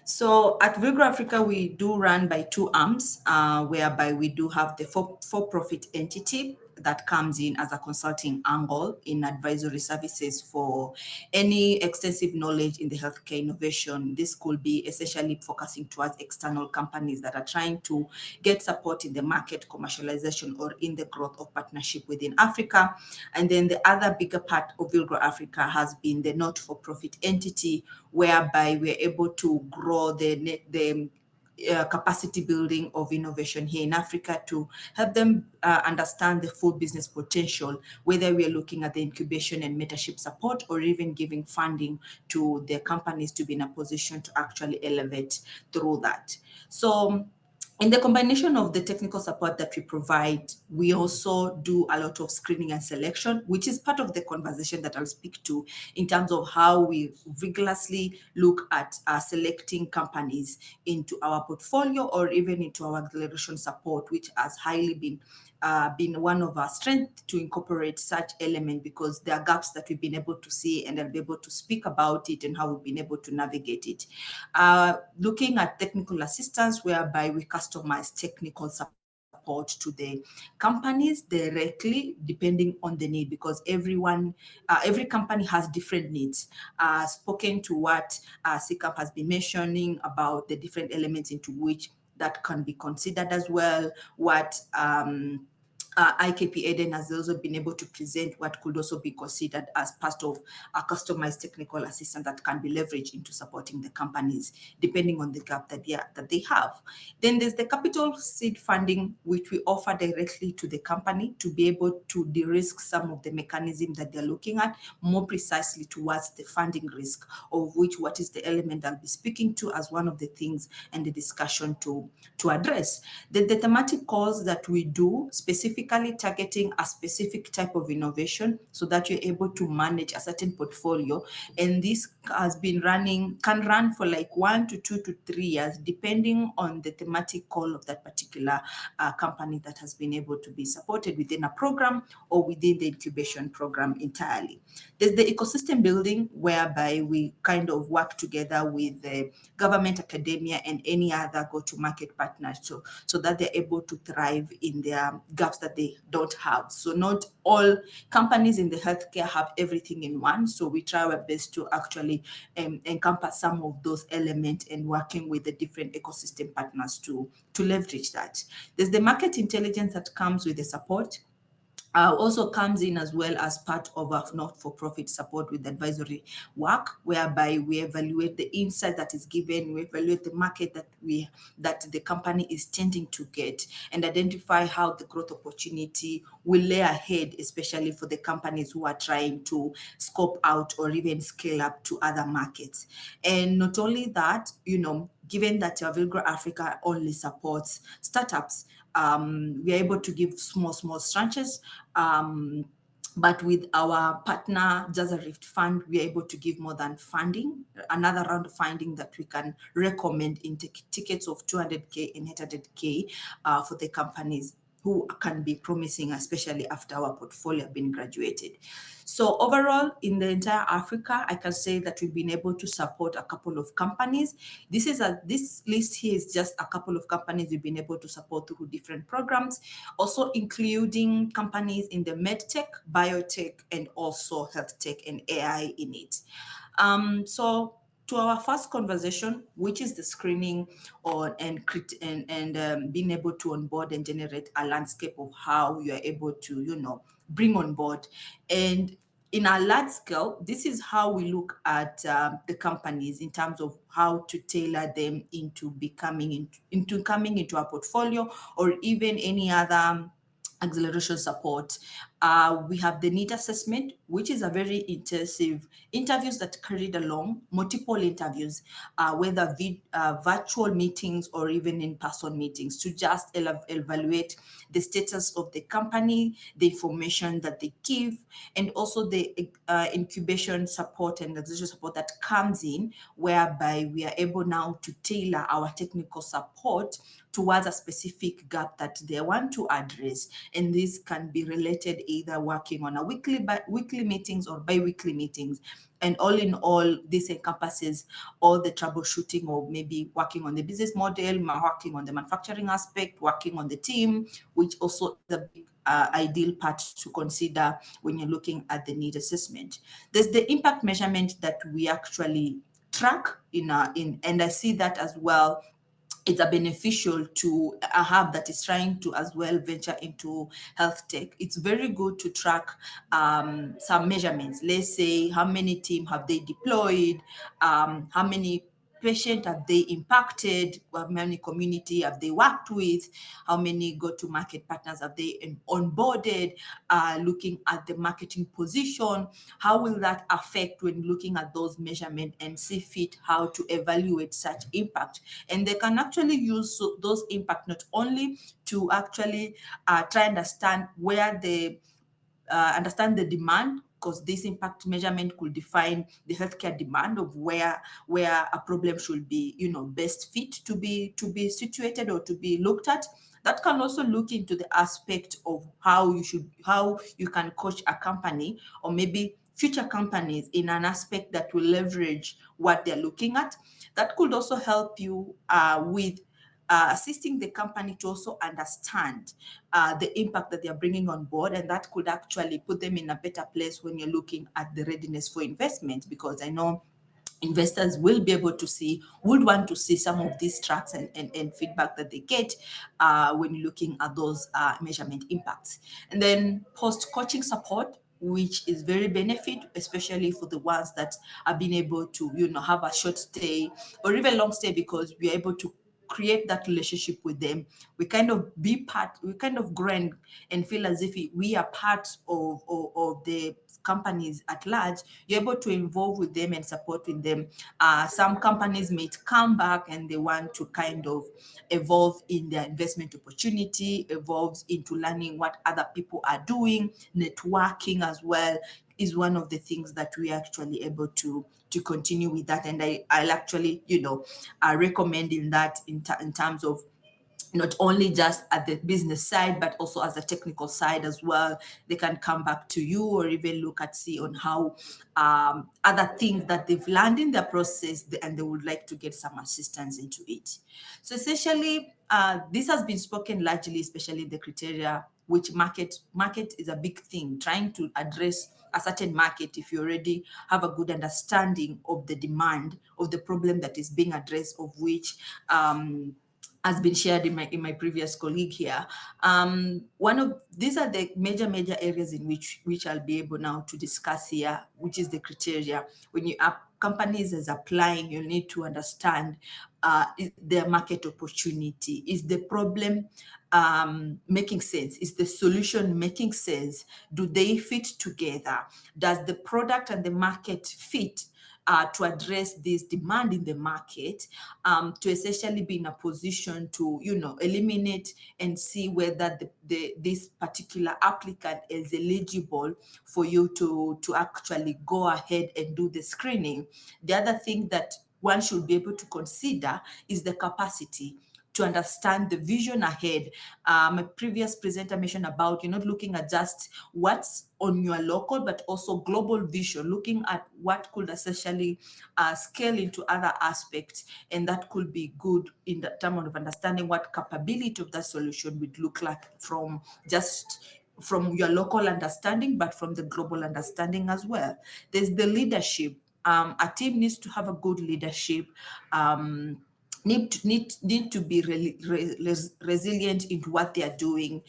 So at Villgro Africa, we do run by two arms, whereby we do have the for-profit entity that comes in as a consulting angle in advisory services for any extensive knowledge in the healthcare innovation. This could be essentially focusing towards external companies that are trying to get support in the market commercialization or in the growth of partnership within Africa. And then the other bigger part of Villgro Africa has been the not-for-profit entity, whereby we're able to grow the capacity building of innovation here in Africa to help them understand the full business potential, whether we are looking at the incubation and mentorship support or even giving funding to their companies to be in a position to actually elevate through that. So in the combination of the technical support that we provide, we also do a lot of screening and selection, which is part of the conversation that I'll speak to in terms of how we rigorously look at selecting companies into our portfolio or even into our acceleration support, which has highly been been one of our strengths to incorporate such element, because there are gaps that we've been able to see, and I'll be able to speak about it and how we've been able to navigate it. Looking at technical assistance, whereby we customize technical support to the companies directly, depending on the need, because every company has different needs. Spoken to what Sikap has been mentioning about the different elements into which that can be considered as well, what IKP Eden has also been able to present what could also be considered as part of a customized technical assistance that can be leveraged into supporting the companies, depending on the gap that they have. Then there's the capital seed funding, which we offer directly to the company to be able to de-risk some of the mechanism that they're looking at, more precisely towards the funding risk, of which what is the element I'll be speaking to as one of the things and the discussion to address. The thematic calls that we do, specifically targeting a specific type of innovation so that you're able to manage a certain portfolio. And this has been can run for like 1 to 2 to 3 years, depending on the thematic call of that particular company that has been able to be supported within a program or within the incubation program entirely. There's the ecosystem building, whereby we kind of work together with the government, academia, and any other go-to-market partners so that they're able to thrive in their gaps that they don't have. So not all companies in the healthcare have everything in one. So we try our best to actually encompass some of those elements and working with the different ecosystem partners to leverage that. There's the market intelligence that comes with the support. Also comes in as well as part of our not-for-profit support with advisory work, whereby we evaluate the insight that is given, we evaluate the market that the company is tending to get, and identify how the growth opportunity will lay ahead, especially for the companies who are trying to scope out or even scale up to other markets. And not only that, given that Villgro Africa only supports startups, we are able to give small tranches. But with our partner, Just a Rift Fund, we are able to give more than funding, another round of funding that we can recommend in tickets of 200K and 800K for the companies who can be promising, especially after our portfolio have been graduated. So overall, in the entire Africa, I can say that we've been able to support a couple of companies. This list here is just a couple of companies we've been able to support through different programs, also including companies in the medtech, biotech, and also health tech and AI in it. So to our first conversation, which is the screening and being able to onboard and generate a landscape of how you are able to, bring on board. And in our large scale, this is how we look at the companies in terms of how to tailor them into coming into our portfolio, or even any other acceleration support. We have the need assessment, which is a very intensive interviews that carried along multiple interviews, whether virtual meetings or even in-person meetings, to just evaluate the status of the company, the information that they give, and also the incubation support and acceleration support that comes in, whereby we are able now to tailor our technical support towards a specific gap that they want to address. And this can be related either working on a weekly meetings or bi-weekly meetings. And all in all, this encompasses all the troubleshooting of maybe working on the business model, working on the manufacturing aspect, working on the team, which also is a big ideal part to consider when you're looking at the need assessment. There's the impact measurement that we actually track and I see that as well. It's a beneficial to a hub that is trying to as well venture into health tech. It's very good to track some measurements. Let's say how many team have they deployed, how many patient have they impacted, how many community have they worked with, how many go-to-market partners have they onboarded, looking at the marketing position, how will that affect when looking at those measurements and see fit how to evaluate such impact. And they can actually use those impact not only to actually try and understand where understand the demand because this impact measurement could define the healthcare demand of where a problem should be, best fit to be situated or to be looked at. That can also look into the aspect of how you can coach a company or maybe future companies in an aspect that will leverage what they're looking at. That could also help you with assisting the company to also understand the impact that they're bringing on board, and that could actually put them in a better place when you're looking at the readiness for investment, because I know investors will be able to would want to see some of these tracks and feedback that they get when looking at those measurement impacts. And then post-coaching support, which is very benefit, especially for the ones that have been able to, have a short stay or even long stay, because we are able to create that relationship with them. We kind of grow and feel as if we are part of the companies at large. You're able to involve with them and support with them. Some companies may come back and they want to kind of evolve in their investment opportunity, evolves into learning what other people are doing. Networking as well is one of the things that we are actually able to continue with that. And I'll actually, recommending that in terms of not only just at the business side, but also as a technical side as well. They can come back to you or even look at on how other things that they've learned in their process and they would like to get some assistance into it. So essentially, this has been spoken largely, especially the criteria, which market is a big thing, trying to address a certain market. If you already have a good understanding of the demand of the problem that is being addressed, of which has been shared in my previous colleague here. These are the major areas in which I'll be able now to discuss here, which is the criteria. When you are companies is applying, you need to understand their market opportunity. Is the problem making sense? Is the solution making sense? Do they fit together? Does the product and the market fit to address this demand in the market, to essentially be in a position to, eliminate and see whether this particular applicant is eligible for you to actually go ahead and do the screening. The other thing that one should be able to consider is the capacity to understand the vision ahead. My previous presenter mentioned about you're not looking at just what's on your local, but also global vision, looking at what could essentially scale into other aspects. And that could be good in the term of understanding what capability of that solution would look like from your local understanding, but from the global understanding as well. There's the leadership. A team needs to have a good leadership. Need to be resilient into what they are doing,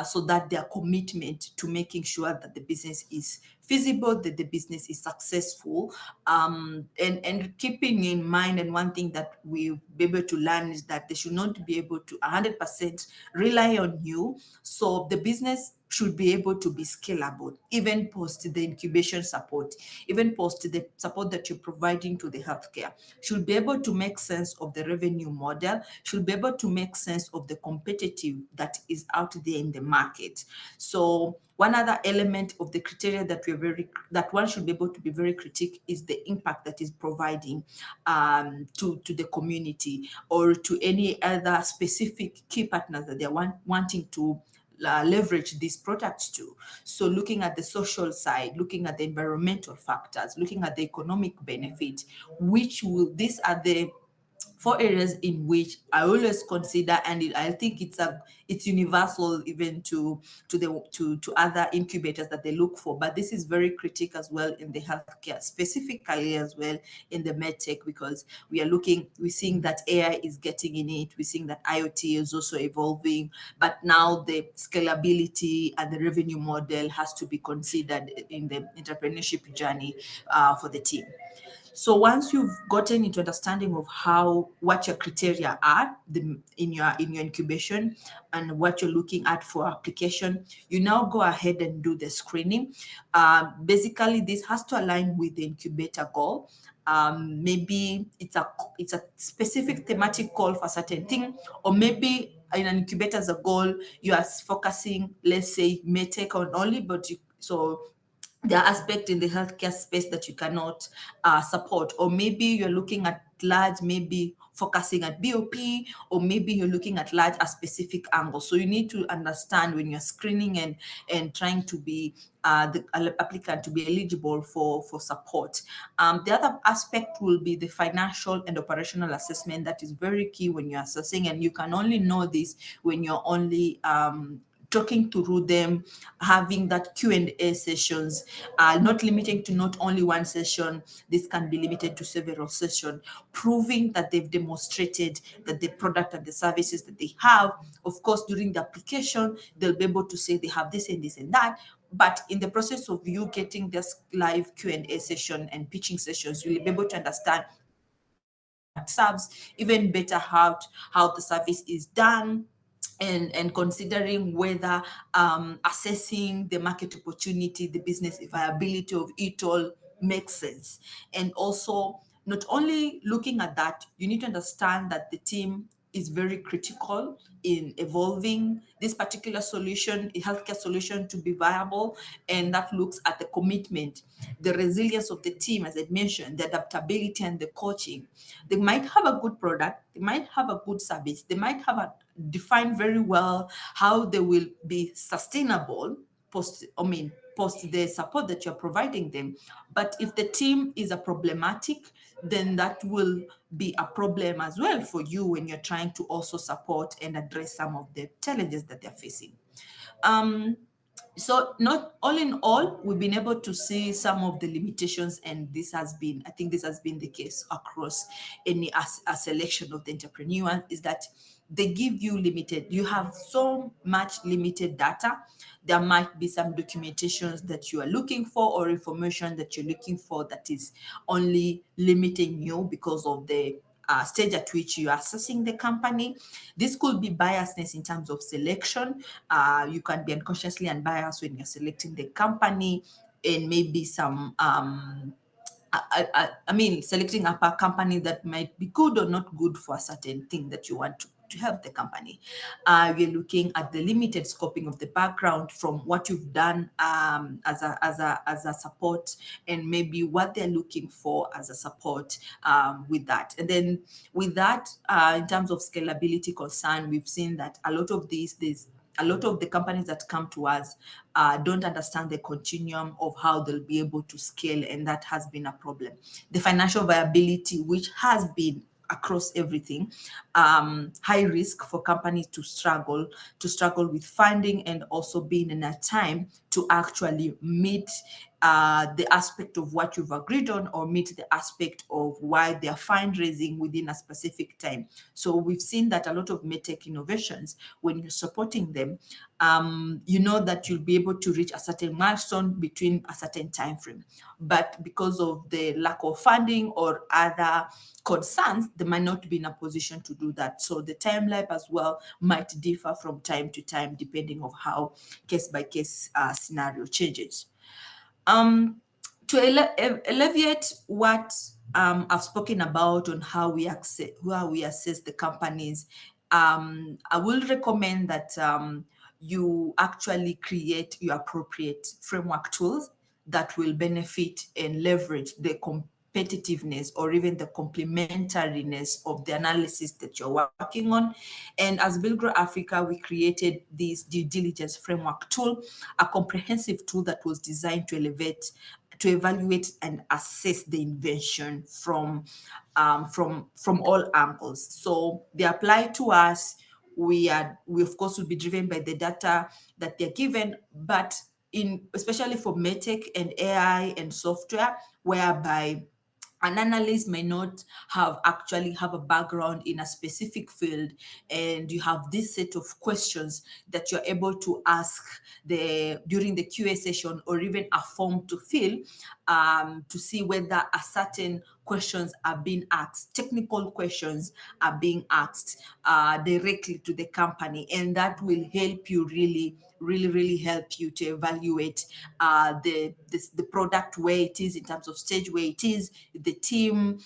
so that their commitment to making sure that the business is feasible, that the business is successful, and keeping in mind, and one thing that we'll be able to learn is that they should not be able to 100% rely on you. So the business should be able to be scalable, even post the incubation support, even post the support that you're providing to the healthcare, should be able to make sense of the revenue model, should be able to make sense of the competitive that is out there in the market. So one other element of the criteria that one should be able to be very critical is the impact that is providing to the community or to any other specific key partners that they're wanting to leverage these products to. So looking at the social side, looking at the environmental factors, looking at the economic benefit, these are the 4 areas in which I always consider, and I think it's universal even to other incubators that they look for. But this is very critical as well in the healthcare, specifically as well in the medtech, because we're seeing that AI is getting in it. We're seeing that IoT is also evolving, but now the scalability and the revenue model has to be considered in the entrepreneurship journey for the team. So once you've gotten into understanding of what your criteria are in your incubation and what you're looking at for application, you now go ahead and do the screening. Basically, this has to align with the incubator goal. Maybe it's a specific thematic goal for a certain thing, or maybe in an incubator as a goal, you are focusing, let's say, medtech on only, there are aspects in the healthcare space that you cannot support, or maybe you're looking at large, maybe focusing at BOP, or maybe you're looking at large a specific angle. So you need to understand when you're screening and trying to be the applicant to be eligible for support. The other aspect will be the financial and operational assessment. That is very key when you're assessing, and you can only know this when you're only talking through them, having that Q&A sessions, not limiting to not only one session. This can be limited to several sessions, proving that they've demonstrated that the product and the services that they have, of course, during the application, they'll be able to say they have this and this and that. But in the process of you getting this live Q&A session and pitching sessions, you'll be able to understand serves, even better how the service is done, and considering whether assessing the market opportunity, the business viability of it all makes sense. And also, not only looking at that, you need to understand that the team is very critical in evolving this particular solution, a healthcare solution, to be viable. And that looks at the commitment, the resilience of the team, as I mentioned, the adaptability and the coaching. They might have a good product, they might have a good service, they might have a defined very well how they will be sustainable post the support that you're providing them. But if the team is a problematic, then that will be a problem as well for you when you're trying to also support and address some of the challenges that they're facing. So not all in all, we've been able to see some of the limitations, and I think this has been the case across any a selection of the entrepreneur, is that they give you you have so much limited data. There might be some documentations that you are looking for, or information that you're looking for, that is only limiting you because of the stage at which you are assessing the company. This could be biasness in terms of selection. You can be unconsciously unbiased when you're selecting the company, and maybe some selecting up a company that might be good or not good for a certain thing that you want to help the company. We're looking at the limited scoping of the background from what you've done as a support, and maybe what they're looking for as a support with that. And then with that, in terms of scalability concern, we've seen that a lot of a lot of the companies that come to us don't understand the continuum of how they'll be able to scale, and that has been a problem. The financial viability, which has been across everything, high risk for companies to struggle with funding, and also being in a time to actually meet the aspect of what you've agreed on, or meet the aspect of why they're fundraising within a specific time. So we've seen that a lot of medtech innovations, when you're supporting them, you know that you'll be able to reach a certain milestone between a certain time frame. But because of the lack of funding or other concerns, they might not be in a position to do that. So the timeline as well might differ from time to time, depending on how case by case scenario changes. To alleviate what I've spoken about on how we assess the companies, I will recommend that you actually create your appropriate framework tools that will benefit and leverage the competitiveness or even the complementariness of the analysis that you're working on. And as Villgro Africa, we created this due diligence framework tool, a comprehensive tool that was designed to evaluate and assess the invention from all angles. So they apply to us. We of course will be driven by the data that they're given, but especially for medtech and AI and software, whereby an analyst may not have a background in a specific field, and you have this set of questions that you're able to ask during the QA session, or even a form to fill to see whether a certain questions are being asked, technical questions are being asked directly to the company, and that will help you really help you to evaluate the product, where it is in terms of stage, where it is, the team,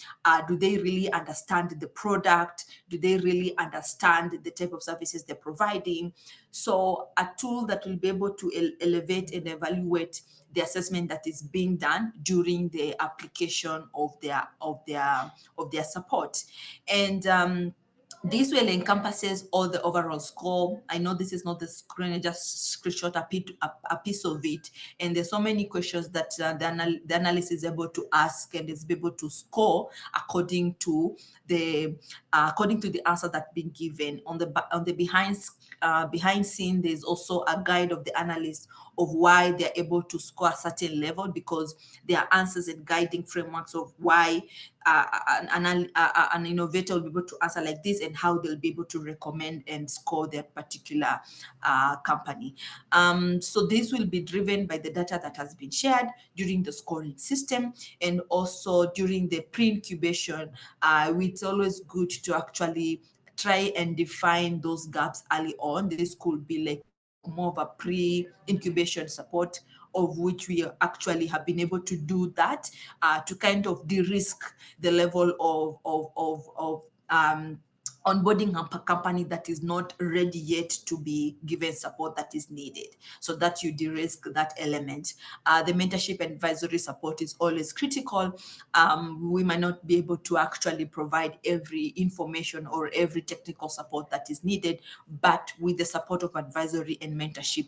do they really understand the product, do they really understand the type of services they're providing. So a tool that will be able to elevate and evaluate the assessment that is being done during the application of their support. And this will encompasses all the overall score. I know this is not the screen, I just screenshot a piece of it. And there's so many questions that the analyst is able to ask and is able to score according to the answer that's been given. On the behind scene, there's also a guide of the analyst of why they're able to score a certain level, because there are answers and guiding frameworks of why an innovator will be able to answer like this, and how they'll be able to recommend and score that particular company. So this will be driven by the data that has been shared during the scoring system, and also during the pre-incubation. It's always good to actually try and define those gaps early on. This could be like more of a pre-incubation support, of which we actually have been able to do that to kind of de-risk the level of onboarding a company that is not ready yet to be given support that is needed, so that you de-risk that element. The mentorship and advisory support is always critical. We might not be able to actually provide every information or every technical support that is needed, but with the support of advisory and mentorship,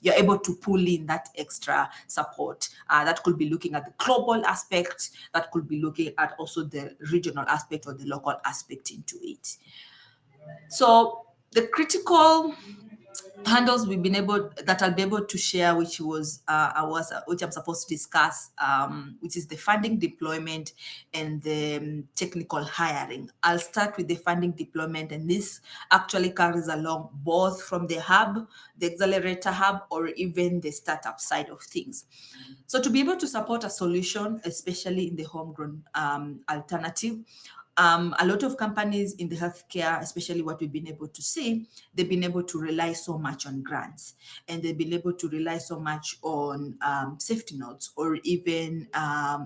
you're able to pull in that extra support. That could be looking at the global aspect, that could be looking at also the regional aspect or the local aspect into it. So the critical handles I'll be able to share, which I'm supposed to discuss, which is the funding deployment and the technical hiring. I'll start with the funding deployment, and this actually carries along both from the hub, the accelerator hub, or even the startup side of things. So to be able to support a solution, especially in the homegrown alternative, a lot of companies in the healthcare, especially what we've been able to see, they've been able to rely so much on grants, and they've been able to rely so much on safety notes, or even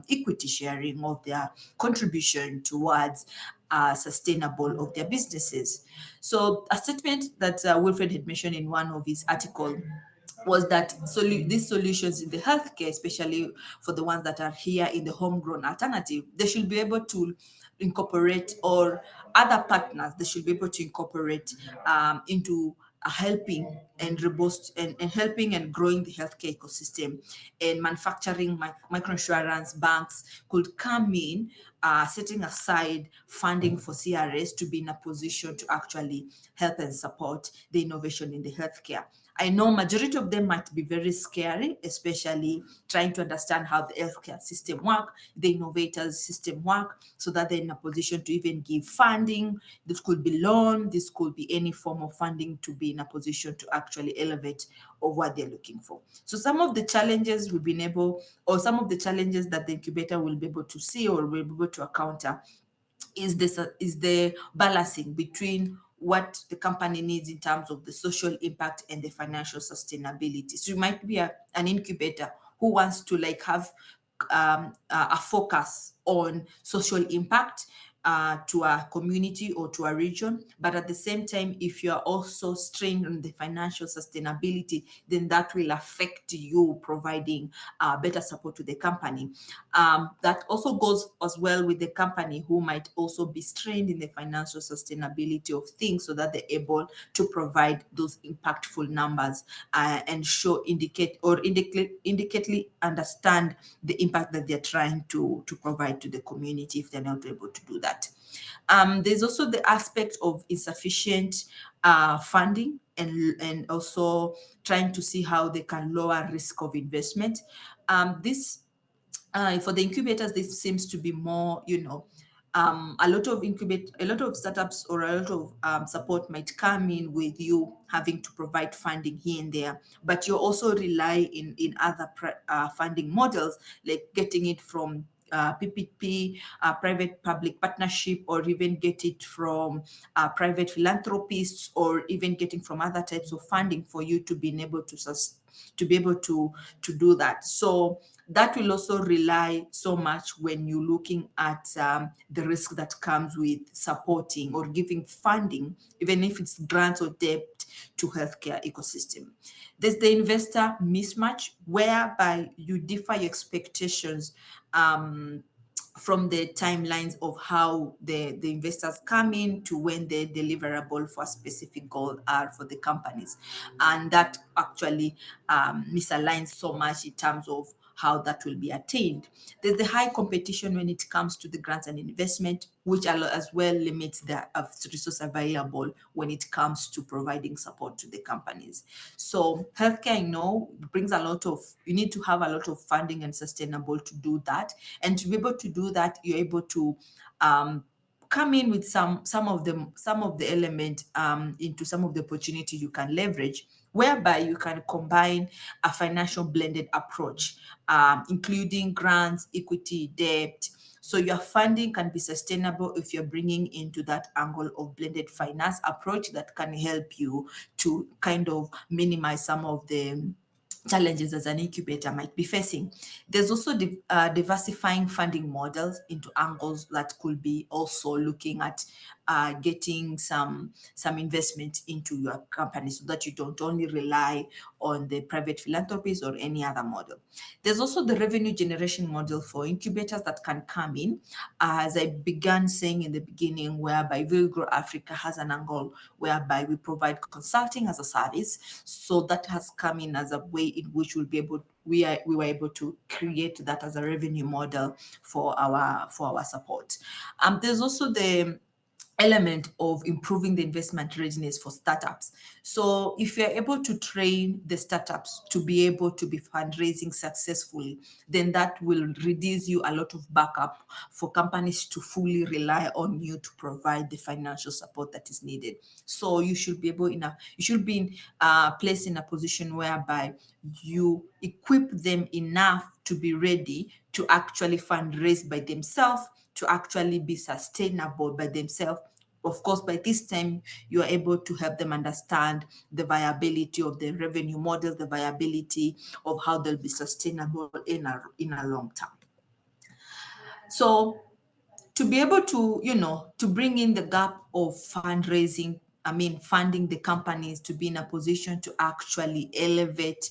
equity sharing of their contribution towards sustainable of their businesses. So a statement that Wilfred had mentioned in one of his articles was that these solutions in the healthcare, especially for the ones that are here in the homegrown alternative, they should be able to incorporate, or other partners, they should be able to incorporate into helping and robust and helping and growing the healthcare ecosystem. And manufacturing, microinsurance, banks could come in, setting aside funding for CRS to be in a position to actually help and support the innovation in the healthcare. I know majority of them might be very scary, especially trying to understand how the healthcare system work, the innovators system work, so that they're in a position to even give funding. This could be loan, this could be any form of funding to be in a position to actually elevate of what they're looking for. So some of the challenges we've been able, or some of the challenges that the incubator will be able to see or will be able to encounter, is the balancing between what the company needs in terms of the social impact and the financial sustainability. So you might be an incubator who wants to have a focus on social impact to a community or to a region, but at the same time, if you are also strained on the financial sustainability, then that will affect you providing better support to the company. That also goes as well with the company who might also be strained in the financial sustainability of things, so that they're able to provide those impactful numbers and indicately understand the impact that they're trying to provide to the community if they're not able to do that. There's also the aspect of insufficient funding, and also trying to see how they can lower risk of investment. For the incubators, this seems to be more, a lot of startups or a lot of support might come in with you having to provide funding here and there, but you also rely in other funding models, like getting it from PPP, private-public partnership, or even get it from private philanthropists, or even getting from other types of funding for you to be able to do that. So that will also rely so much when you're looking at the risk that comes with supporting or giving funding, even if it's grants or debt, to healthcare ecosystem. There's the investor mismatch, whereby you differ your expectations from the timelines of how the investors come in to when the deliverable for a specific goal are for the companies. And that actually misaligns so much in terms of how that will be attained. There's the high competition when it comes to the grants and investment, which as well limits the resource available when it comes to providing support to the companies. So healthcare, brings a lot of, you need to have a lot of funding and sustainable to do that. And to be able to do that, you're able to come in with some of the element into some of the opportunity you can leverage, whereby you can combine a financial blended approach, including grants, equity, debt. So your funding can be sustainable if you're bringing into that angle of blended finance approach that can help you to kind of minimize some of the challenges as an incubator might be facing. There's also diversifying funding models into angles that could be also looking at getting some investment into your company, so that you don't only rely on the private philanthropies or any other model. There's also the revenue generation model for incubators that can come in, as I began saying in the beginning, whereby Villgro Africa has an angle whereby we provide consulting as a service. So that has come in as a way in which we were able to create that as a revenue model for our support. There's also the element of improving the investment readiness for startups. So if you're able to train the startups to be able to be fundraising successfully, then that will reduce you a lot of backup for companies to fully rely on you to provide the financial support that is needed. So you should be placed in a position whereby you equip them enough to be ready to actually fundraise by themselves, to actually be sustainable by themselves. Of course, by this time, you are able to help them understand the viability of the revenue model, the viability of how they'll be sustainable in a long term. So to be able to, to bring in the gap of fundraising, funding the companies to be in a position to actually elevate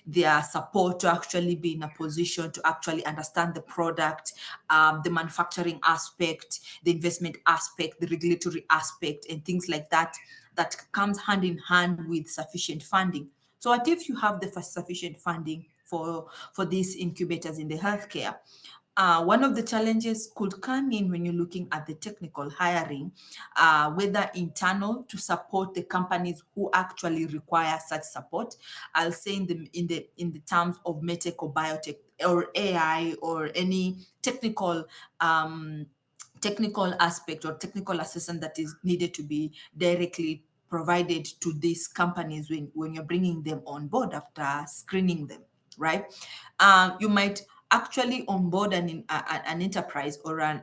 their support, to actually be in a position to actually understand the product, the manufacturing aspect, the investment aspect, the regulatory aspect, and things like that, that comes hand in hand with sufficient funding. So what if you have the sufficient funding for these incubators in the healthcare? One of the challenges could come in when you're looking at the technical hiring, whether internal to support the companies who actually require such support. I'll say in the terms of medtech or biotech or AI or any technical aspect or technical assistance that is needed to be directly provided to these companies when you're bringing them on board after screening them, right? You might actually onboard an enterprise or a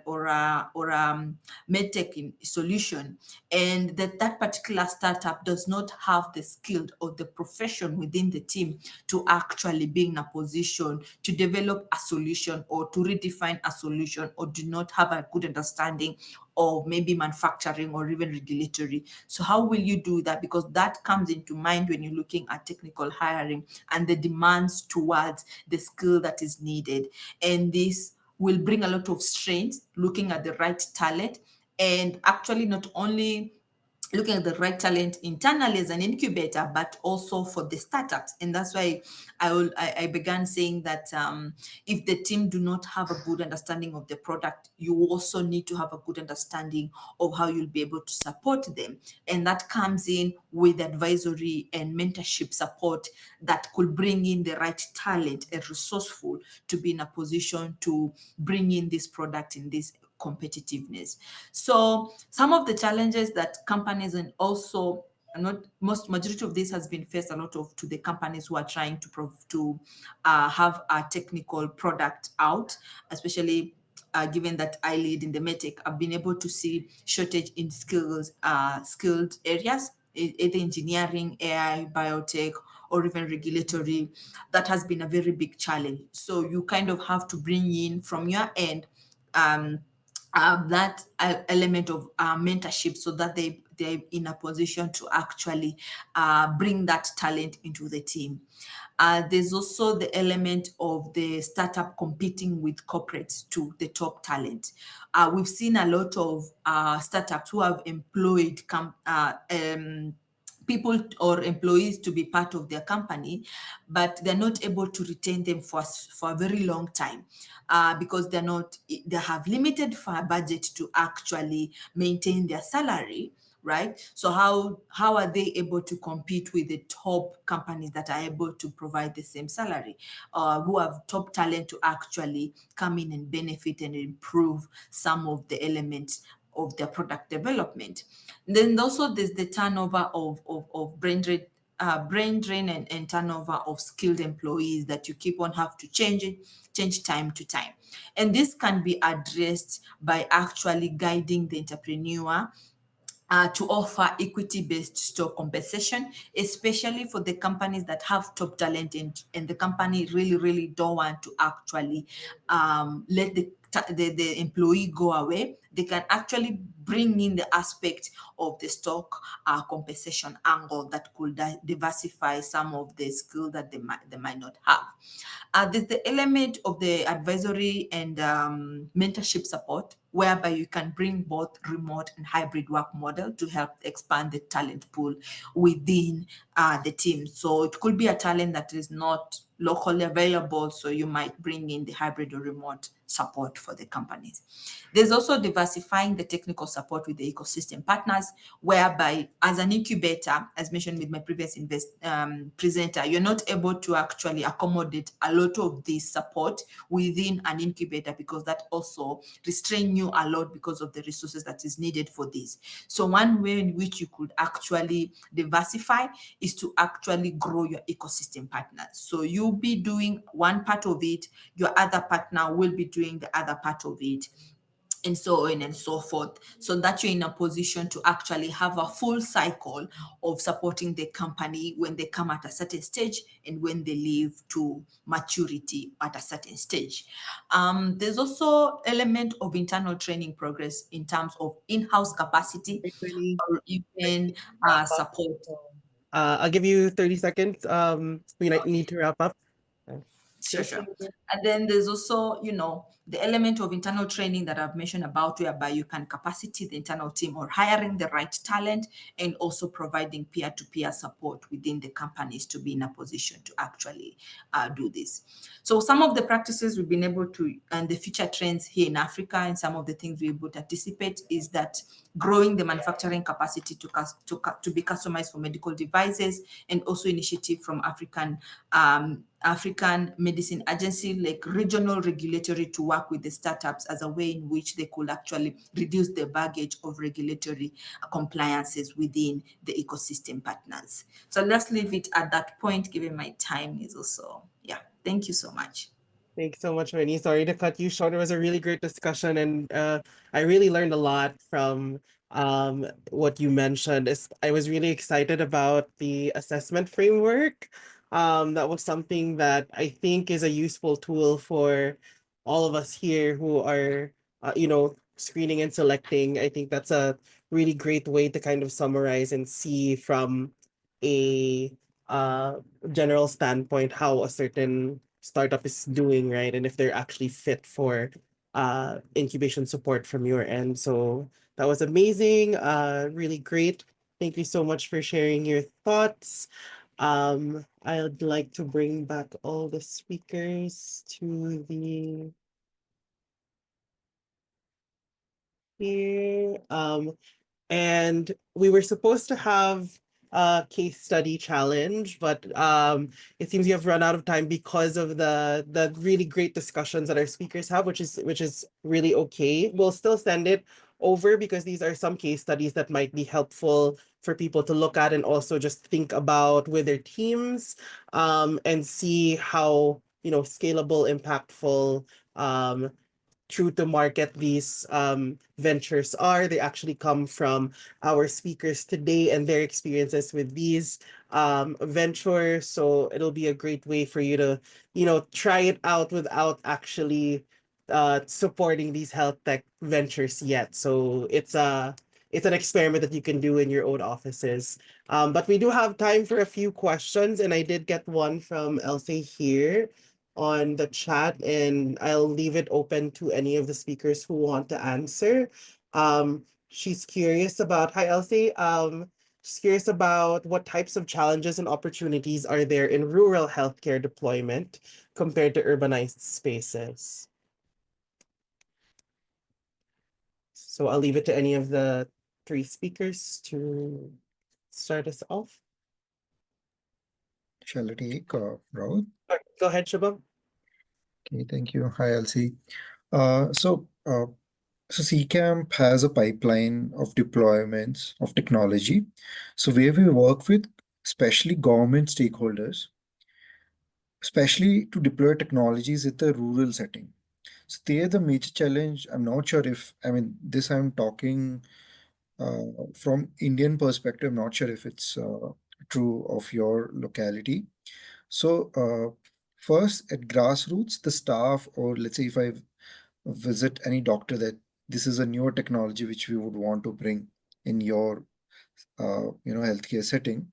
medtech solution, and that particular startup does not have the skill or the profession within the team to actually be in a position to develop a solution or to redefine a solution, or do not have a good understanding of maybe manufacturing or even regulatory. So how will you do that? Because that comes into mind when you're looking at technical hiring and the demands towards the skill that is needed. And this will bring a lot of strains looking at the right talent, and actually not only looking at the right talent internally as an incubator, but also for the startups. And that's why I began saying that if the team do not have a good understanding of the product, you also need to have a good understanding of how you'll be able to support them. And that comes in with advisory and mentorship support that could bring in the right talent and resourceful to be in a position to bring in this product in this competitiveness. So some of the challenges that companies and also not most majority of this has been faced a lot of to the companies who are trying to have a technical product out, especially given that I lead in the medtech. I've been able to see shortage in skilled areas, either engineering, AI, biotech, or even regulatory. That has been a very big challenge. So you kind of have to bring in from your end that element of mentorship, so that they're in a position to actually bring that talent into the team. There's also the element of the startup competing with corporates to the top talent. We've seen a lot of startups who have employed people or employees to be part of their company, but they're not able to retain them for a very long time because they have limited budget to actually maintain their salary, right? So how are they able to compete with the top companies that are able to provide the same salary, who have top talent to actually come in and benefit and improve some of the elements of their product development? And then also there's the turnover of brain drain and turnover of skilled employees that you keep on have to change time to time. And this can be addressed by actually guiding the entrepreneur to offer equity-based stock compensation, especially for the companies that have top talent and the company really don't want to actually let the employee go away. They can actually bring in the aspect of the stock compensation angle that could diversify some of the skill that they might not have. There's the element of the advisory and mentorship support, whereby you can bring both remote and hybrid work model to help expand the talent pool within the team. So it could be a talent that is not locally available, so you might bring in the hybrid or remote support for the companies. There's also diversifying the technical support with the ecosystem partners, whereby as an incubator, as mentioned with my previous presenter, you're not able to actually accommodate a lot of this support within an incubator, because that also restrain you a lot because of the resources that is needed for this. So one way in which you could actually diversify is to actually grow your ecosystem partners. So you'll be doing one part of it, your other partner will be doing the other part of it, and so on and so forth, so that you're in a position to actually have a full cycle of supporting the company when they come at a certain stage and when they leave to maturity at a certain stage. There's also element of internal training progress in terms of in-house capacity, Thanks, Winnie. or even Wrap up. support. I'll give you 30 seconds. We need to wrap up. Sure. And then there's also, the element of internal training that I've mentioned about, whereby you can capacity the internal team or hiring the right talent, and also providing peer-to-peer support within the companies to be in a position to actually do this. So some of the practices we've been able to, and the future trends here in Africa, and some of the things we're able to anticipate, is that growing the manufacturing capacity to be customized for medical devices, and also initiative from African Medicine Agency, like regional regulatory, to work with the startups as a way in which they could actually reduce the baggage of regulatory compliances within the ecosystem partners. So let's leave it at that point, given my time is also, thank you so much. Thanks so much, Winnie. Sorry to cut you short. It was a really great discussion, and I really learned a lot from what you mentioned. I was really excited about the assessment framework. That was something that I think is a useful tool for all of us here who are, screening and selecting. I think that's a really great way to kind of summarize and see from a general standpoint how a certain startup is doing, right? And if they're actually fit for incubation support from your end. So that was amazing, really great. Thank you so much for sharing your thoughts. I'd like to bring back all the speakers to the here. And we were supposed to have a case study challenge, but it seems you have run out of time because of the really great discussions that our speakers have, which is really okay. We'll still send it over because these are some case studies that might be helpful for people to look at and also just think about with their teams, and see how, scalable, impactful, true to market these ventures are. They actually come from our speakers today and their experiences with these ventures. So it'll be a great way for you to, try it out without actually supporting these health tech ventures yet. So it's an experiment that you can do in your own offices. But we do have time for a few questions, and I did get one from Elsie here on the chat, and I'll leave it open to any of the speakers who want to answer. She's curious about, hi Elsie, she's curious about what types of challenges and opportunities are there in rural healthcare deployment compared to urbanized spaces. So I'll leave it to any of the three speakers to start us off. Shall I take Rahul? Go ahead, Shubham. Okay, thank you. Hi, Elsie. So CCAMP has a pipeline of deployments of technology. So where we work with especially government stakeholders, especially to deploy technologies in the rural setting. So there the major challenge, I'm not sure if, I mean, this I'm talking from Indian perspective, I'm not sure if it's true of your locality. So first at grassroots, the staff, or let's say if I visit any doctor that this is a newer technology which we would want to bring in your healthcare setting,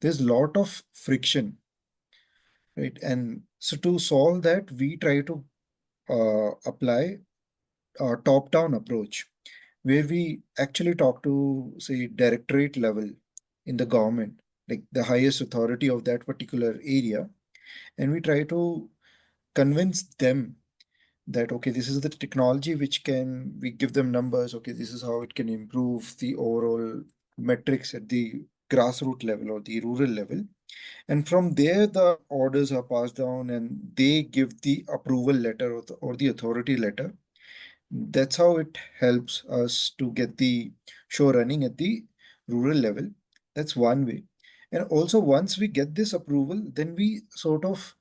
there's a lot of friction, right? And so to solve that, we try to apply a top-down approach where we actually talk to, say, directorate level in the government, like the highest authority of that particular area, and we try to convince them that, okay, this is the technology which can, we give them numbers, okay, this is how it can improve the overall metrics at the grassroots level or the rural level. And from there, the orders are passed down and they give the approval letter or the authority letter. That's how it helps us to get the show running at the rural level. That's one way. And also, once we get this approval, then we sort of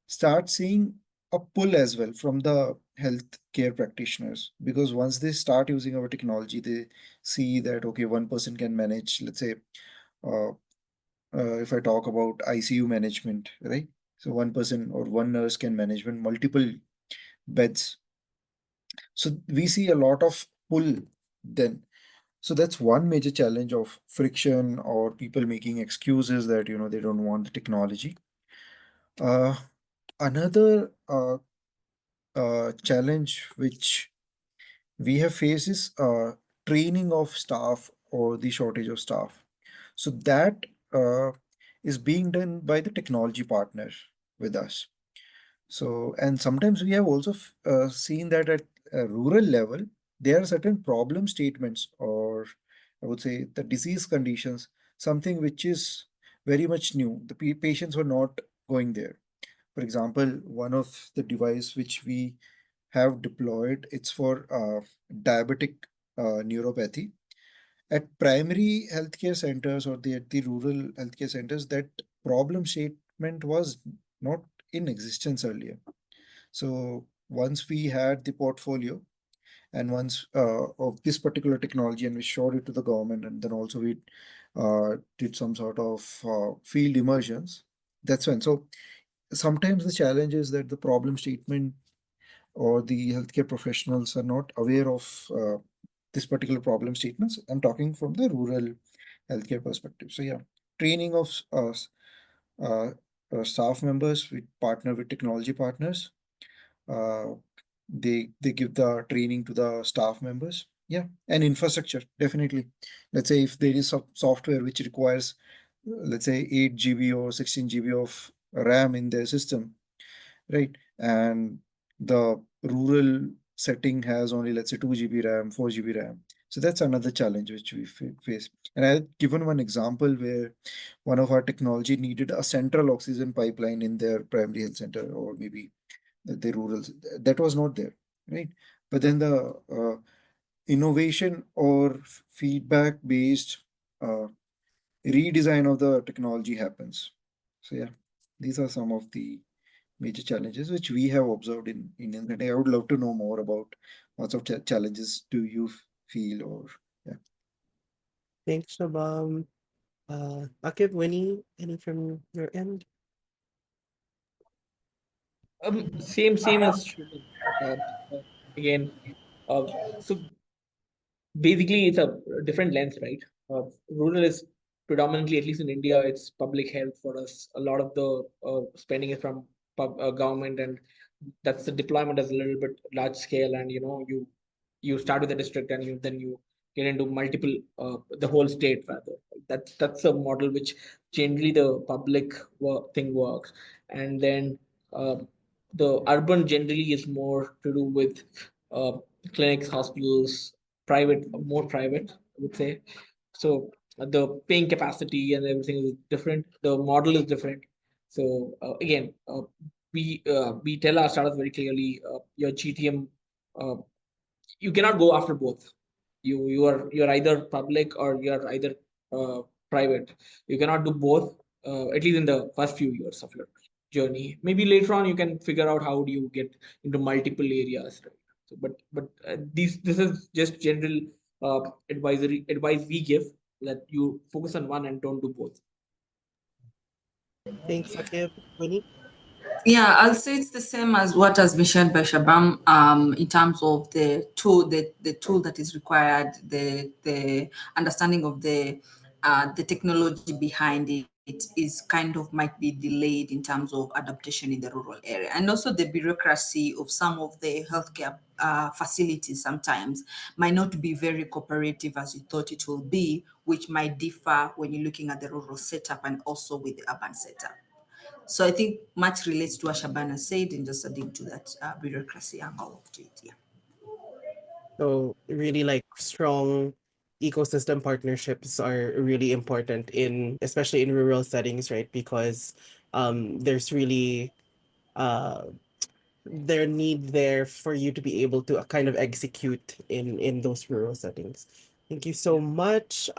start seeing a pull as well from the healthcare practitioners, because once they start using our technology, they see that, okay, one person can manage, let's say, uh, if I talk about ICU management, right? So one person or one nurse can manage multiple beds. So we see a lot of pull then. So that's one major challenge of friction or people making excuses that, they don't want the technology. Uh, Another challenge which we have faced is training of staff or the shortage of staff. So that is being done by the technology partner with us. So, and sometimes we have also seen that at a rural level, there are certain problem statements, or I would say the disease conditions, something which is very much new. The patients were not going there. For example, one of the device which we have deployed, it's for diabetic neuropathy. At primary healthcare centers or at the rural healthcare centers, that problem statement was not in existence earlier. So once we had the portfolio and once of this particular technology and we showed it to the government, and then also we did some sort of field immersions, that's when. So sometimes the challenge is that the problem statement or the healthcare professionals are not aware of this particular problem statements. I'm talking from the rural healthcare perspective. So yeah, training of uh, staff members. We partner with technology partners. Uh, they give the training to the staff members. Yeah, and infrastructure definitely. Let's say if there is some software which requires, let's say 8 GB or 16 GB of RAM in their system, right? And the rural setting has only, let's say, 2 GB RAM, 4 GB RAM. So that's another challenge which we face. And I've given one example where one of our technology needed a central oxygen pipeline in their primary health center or maybe the rural, that was not there, right? But then the innovation or feedback based uh, redesign of the technology happens. So yeah, these are some of the major challenges which we have observed in Indian setting. I would love to know more about what sort of challenges do you feel, or yeah. Thanks, Shubham. Aaqib, Winnie, any from your end? Same as Shubham. Uh, Again, uh, so basically it's a different lens, right? Rural is predominantly, at least in India, it's public health for us. A lot of the spending is from government, and that's the deployment is a little bit large scale. And you start with the district, and you get into multiple, the whole state rather. That's a model which generally the public thing works. And then uh, the urban generally is more to do with uh, clinics, hospitals, private, more private, I would say. So the paying capacity and everything is different. The model is different. So again, we tell our startups very clearly, your GTM, uh, you cannot go after both. You're either public or you're either uh, private. You cannot do both, at least in the first few years of your journey. Maybe later on you can figure out how do you get into multiple areas, right? So but this is just general advisory advice we give, that you focus on one and don't do both. Thanks, Aaqib. Winnie? Yeah, I'll say it's the same as what has been shared by Shabam, in terms of the tool that is required, the understanding of the technology behind it is kind of might be delayed in terms of adaptation in the rural area, and also the bureaucracy of some of the healthcare facilities sometimes might not be very cooperative as you thought it will be, which might differ when you're looking at the rural setup and also with the urban setup. So I think much relates to what Shabana said, and just adding to that bureaucracy angle of it. Yeah. So really like strong ecosystem partnerships are really important in especially in rural settings, right? Because there's really uh their need there for you to be able to kind of execute in those rural settings. Thank you so much.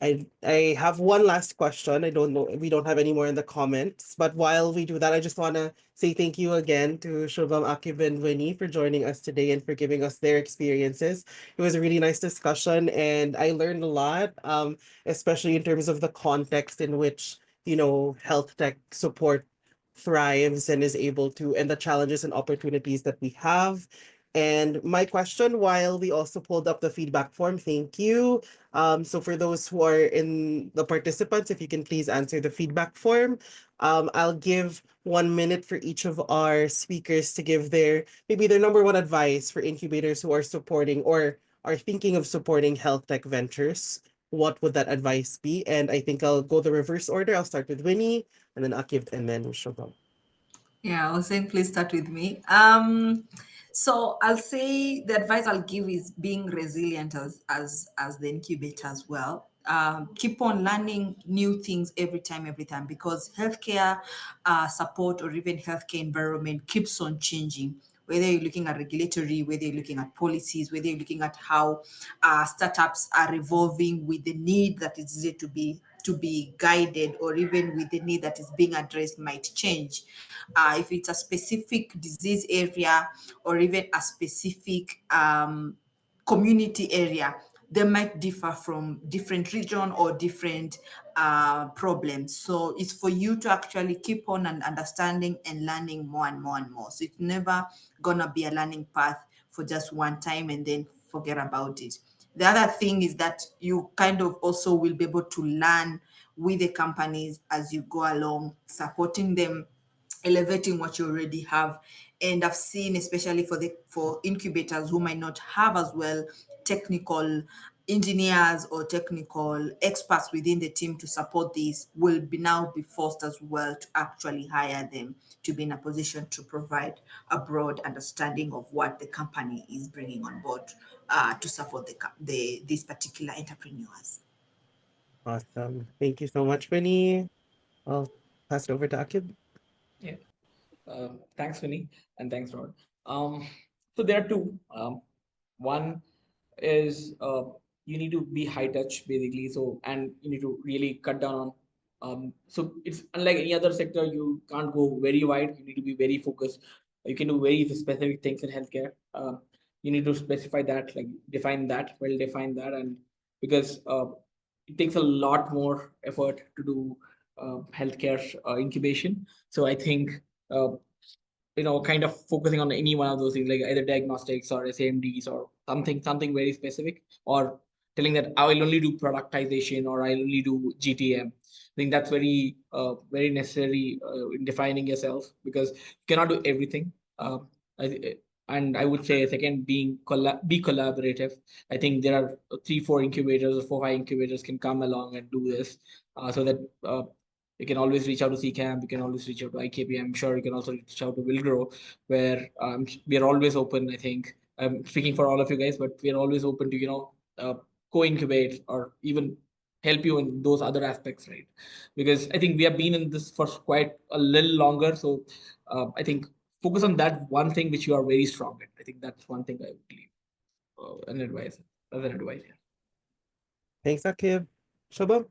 I have one last question. I don't know, we don't have any more in the comments, but while we do that, I just want to say thank you again to Shubham, Akib, and Winnie for joining us today and for giving us their experiences. It was a really nice discussion, and I learned a lot, especially in terms of the context in which health tech support thrives and is able to, and the challenges and opportunities that we have. And my question, while we also pulled up the feedback form, thank you. So for those who are in the participants, if you can please answer the feedback form. I'll give 1 minute for each of our speakers to give maybe their number one advice for incubators who are supporting or are thinking of supporting health tech ventures. What would that advice be? And I think I'll go the reverse order. I'll start with Winnie, and then Akib, and then Shobham. Yeah, I was saying, please start with me. So I'll say the advice I'll give is being resilient as the incubator as well. Keep on learning new things every time, because healthcare support or even healthcare environment keeps on changing. Whether you're looking at regulatory, whether you're looking at policies, whether you're looking at how startups are evolving with the need that is needed to be guided, or even with the need that is being addressed might change. If it's a specific disease area or even a specific community area, they might differ from different region or different problems. So it's for you to actually keep on and understanding and learning more and more and more. So it's never gonna be a learning path for just one time and then forget about it. The other thing is that you kind of also will be able to learn with the companies as you go along, supporting them, elevating what you already have. And I've seen, especially for incubators who might not have as well technical engineers or technical experts within the team to support this, will be now be forced as well to actually hire them to be in a position to provide a broad understanding of what the company is bringing on board to support these particular entrepreneurs. Awesome. Thank you so much, Winnie. I'll pass it over to Akib. Yeah. Thanks, Winnie, and thanks, Rod. So there are two. One is you need to be high touch basically. So, and you need to really cut down on. So it's unlike any other sector. You can't go very wide. You need to be very focused. You can do very specific things in healthcare. You need to specify that, like define that, well define that, and because it takes a lot more effort to do healthcare incubation. So I think uh, kind of focusing on any one of those things, like either diagnostics or SAMDs or something very specific, or telling that I will only do productization or I'll only do GTM. I think that's very necessary in defining yourself, because you cannot do everything. I, and I would say second, be collaborative. I think there are 3-4 incubators or 4-5 incubators can come along and do this, so that you can always reach out to CCAMP, you can always reach out to IKP. I'm sure you can also reach out to Villgro, where we are always open. I think I'm speaking for all of you guys, but we are always open to, co-incubate or even help you in those other aspects, right? Because I think we have been in this for quite a little longer. So I think focus on that one thing which you are very strong at. I think that's one thing I would leave an advice, as an advice. Yeah. Thanks, Aaqib. Shubham?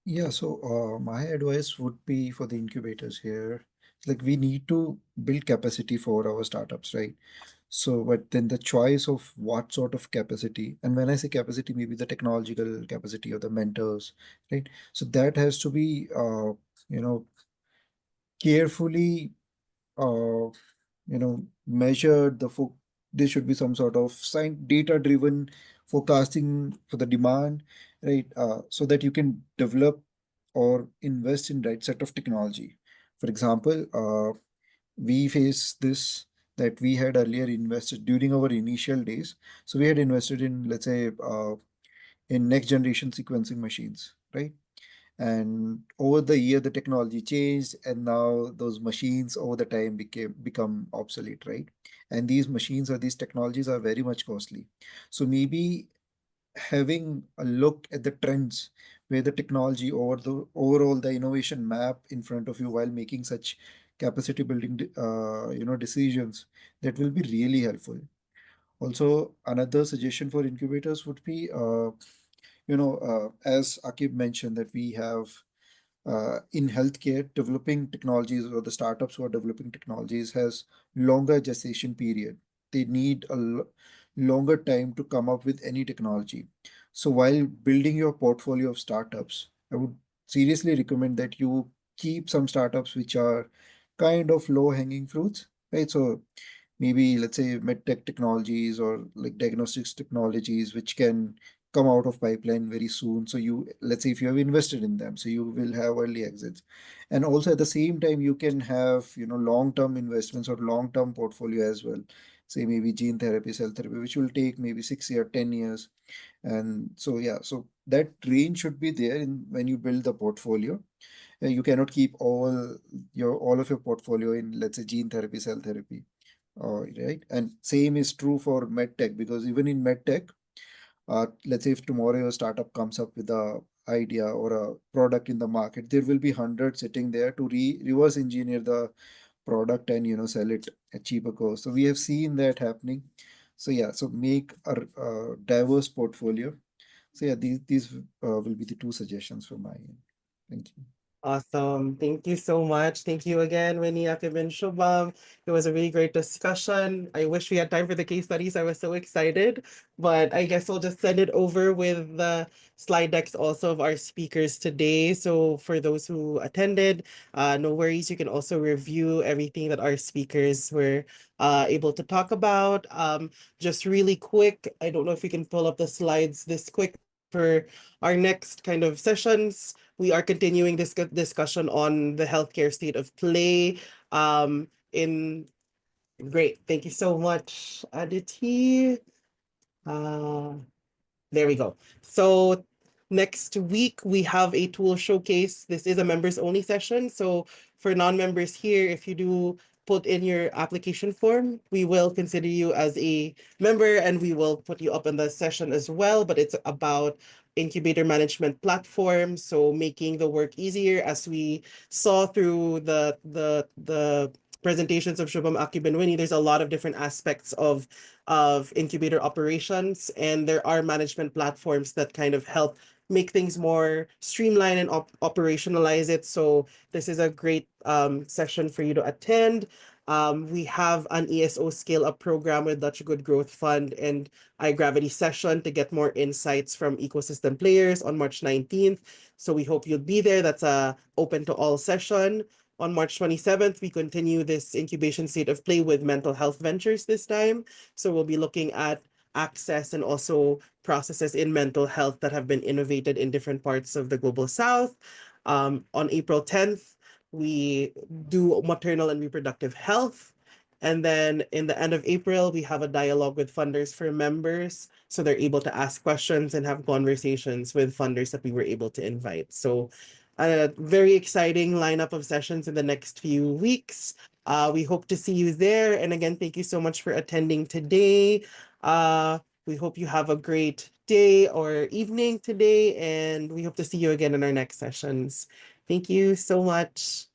Yeah, so my advice would be for the incubators here. Like we need to build capacity for our startups, right? So, but then the choice of what sort of capacity, and when I say capacity, maybe the technological capacity or the mentors, right? So that has to be, you know, carefully, uh, measured. There should be some sort of data driven forecasting for the demand, right? So that you can develop or invest in right set of technology. For example, we face this, that we had earlier invested during our initial days. So we had invested in, let's say, in next generation sequencing machines, right? And over the year, the technology changed, and now those machines over the time become obsolete, right? And these machines or these technologies are very much costly. So maybe having a look at the trends where the technology or the overall the innovation map in front of you while making such capacity building decisions, that will be really helpful. Also, another suggestion for incubators would be as Akib mentioned, that we have in healthcare, developing technologies or the startups who are developing technologies has longer gestation period. They need a longer time to come up with any technology. So while building your portfolio of startups, I would seriously recommend that you keep some startups which are kind of low hanging fruits, right? So maybe let's say medtech technologies or like diagnostics technologies which can come out of pipeline very soon. So you, let's say if you have invested in them, so you will have early exits. And also at the same time you can have long-term investments or long-term portfolio as well, say maybe gene therapy, cell therapy, which will take maybe 6 years, 10 years. And so yeah, so that range should be there in when you build the portfolio. You cannot keep all of your portfolio in, let's say, gene therapy, cell therapy. Right. And same is true for medtech, because even in medtech, let's say if tomorrow your startup comes up with a idea or a product in the market, there will be hundreds sitting there to reverse engineer the product and sell it at cheaper cost. So we have seen that happening. So yeah, so make a diverse portfolio. So yeah, these will be the two suggestions from my end. Thank you. Awesome. Thank you so much. Thank you again, Winnie, Aaqib, and Shubham. It was a really great discussion. I wish we had time for the case studies. I was so excited, but I guess we'll just send it over with the slide decks also of our speakers today. So for those who attended, no worries. You can also review everything that our speakers were able to talk about. Just really quick, I don't know if we can pull up the slides this quick for our next kind of sessions. We are continuing this discussion on the healthcare state of play. In Great, thank you so much, Aditi. Uh, there we go. So next week we have a tool showcase. This is a members only session. So for non-members here, if you do put in your application form, we will consider you as a member and we will put you up in the session as well. But it's about incubator management platform. So making the work easier, as we saw through the presentations of Shubham, Aaqib, and Winnie, there's a lot of different aspects of incubator operations, and there are management platforms that kind of help make things more streamlined and operationalize it. So this is a great session for you to attend. We have an ESO Scale Up program with Dutch Good Growth Fund and iGravity session to get more insights from ecosystem players on March 19th. So we hope you'll be there. That's a open to all session. On March 27th, we continue this incubation state of play with mental health ventures this time. So we'll be looking at access and also processes in mental health that have been innovated in different parts of the global south. On April 10th, we do maternal and reproductive health. And then in the end of April, we have a dialogue with funders for members. So they're able to ask questions and have conversations with funders that we were able to invite. So a very exciting lineup of sessions in the next few weeks. We hope to see you there. And again, thank you so much for attending today. We hope you have a great day or evening today, and we hope to see you again in our next sessions. Thank you so much.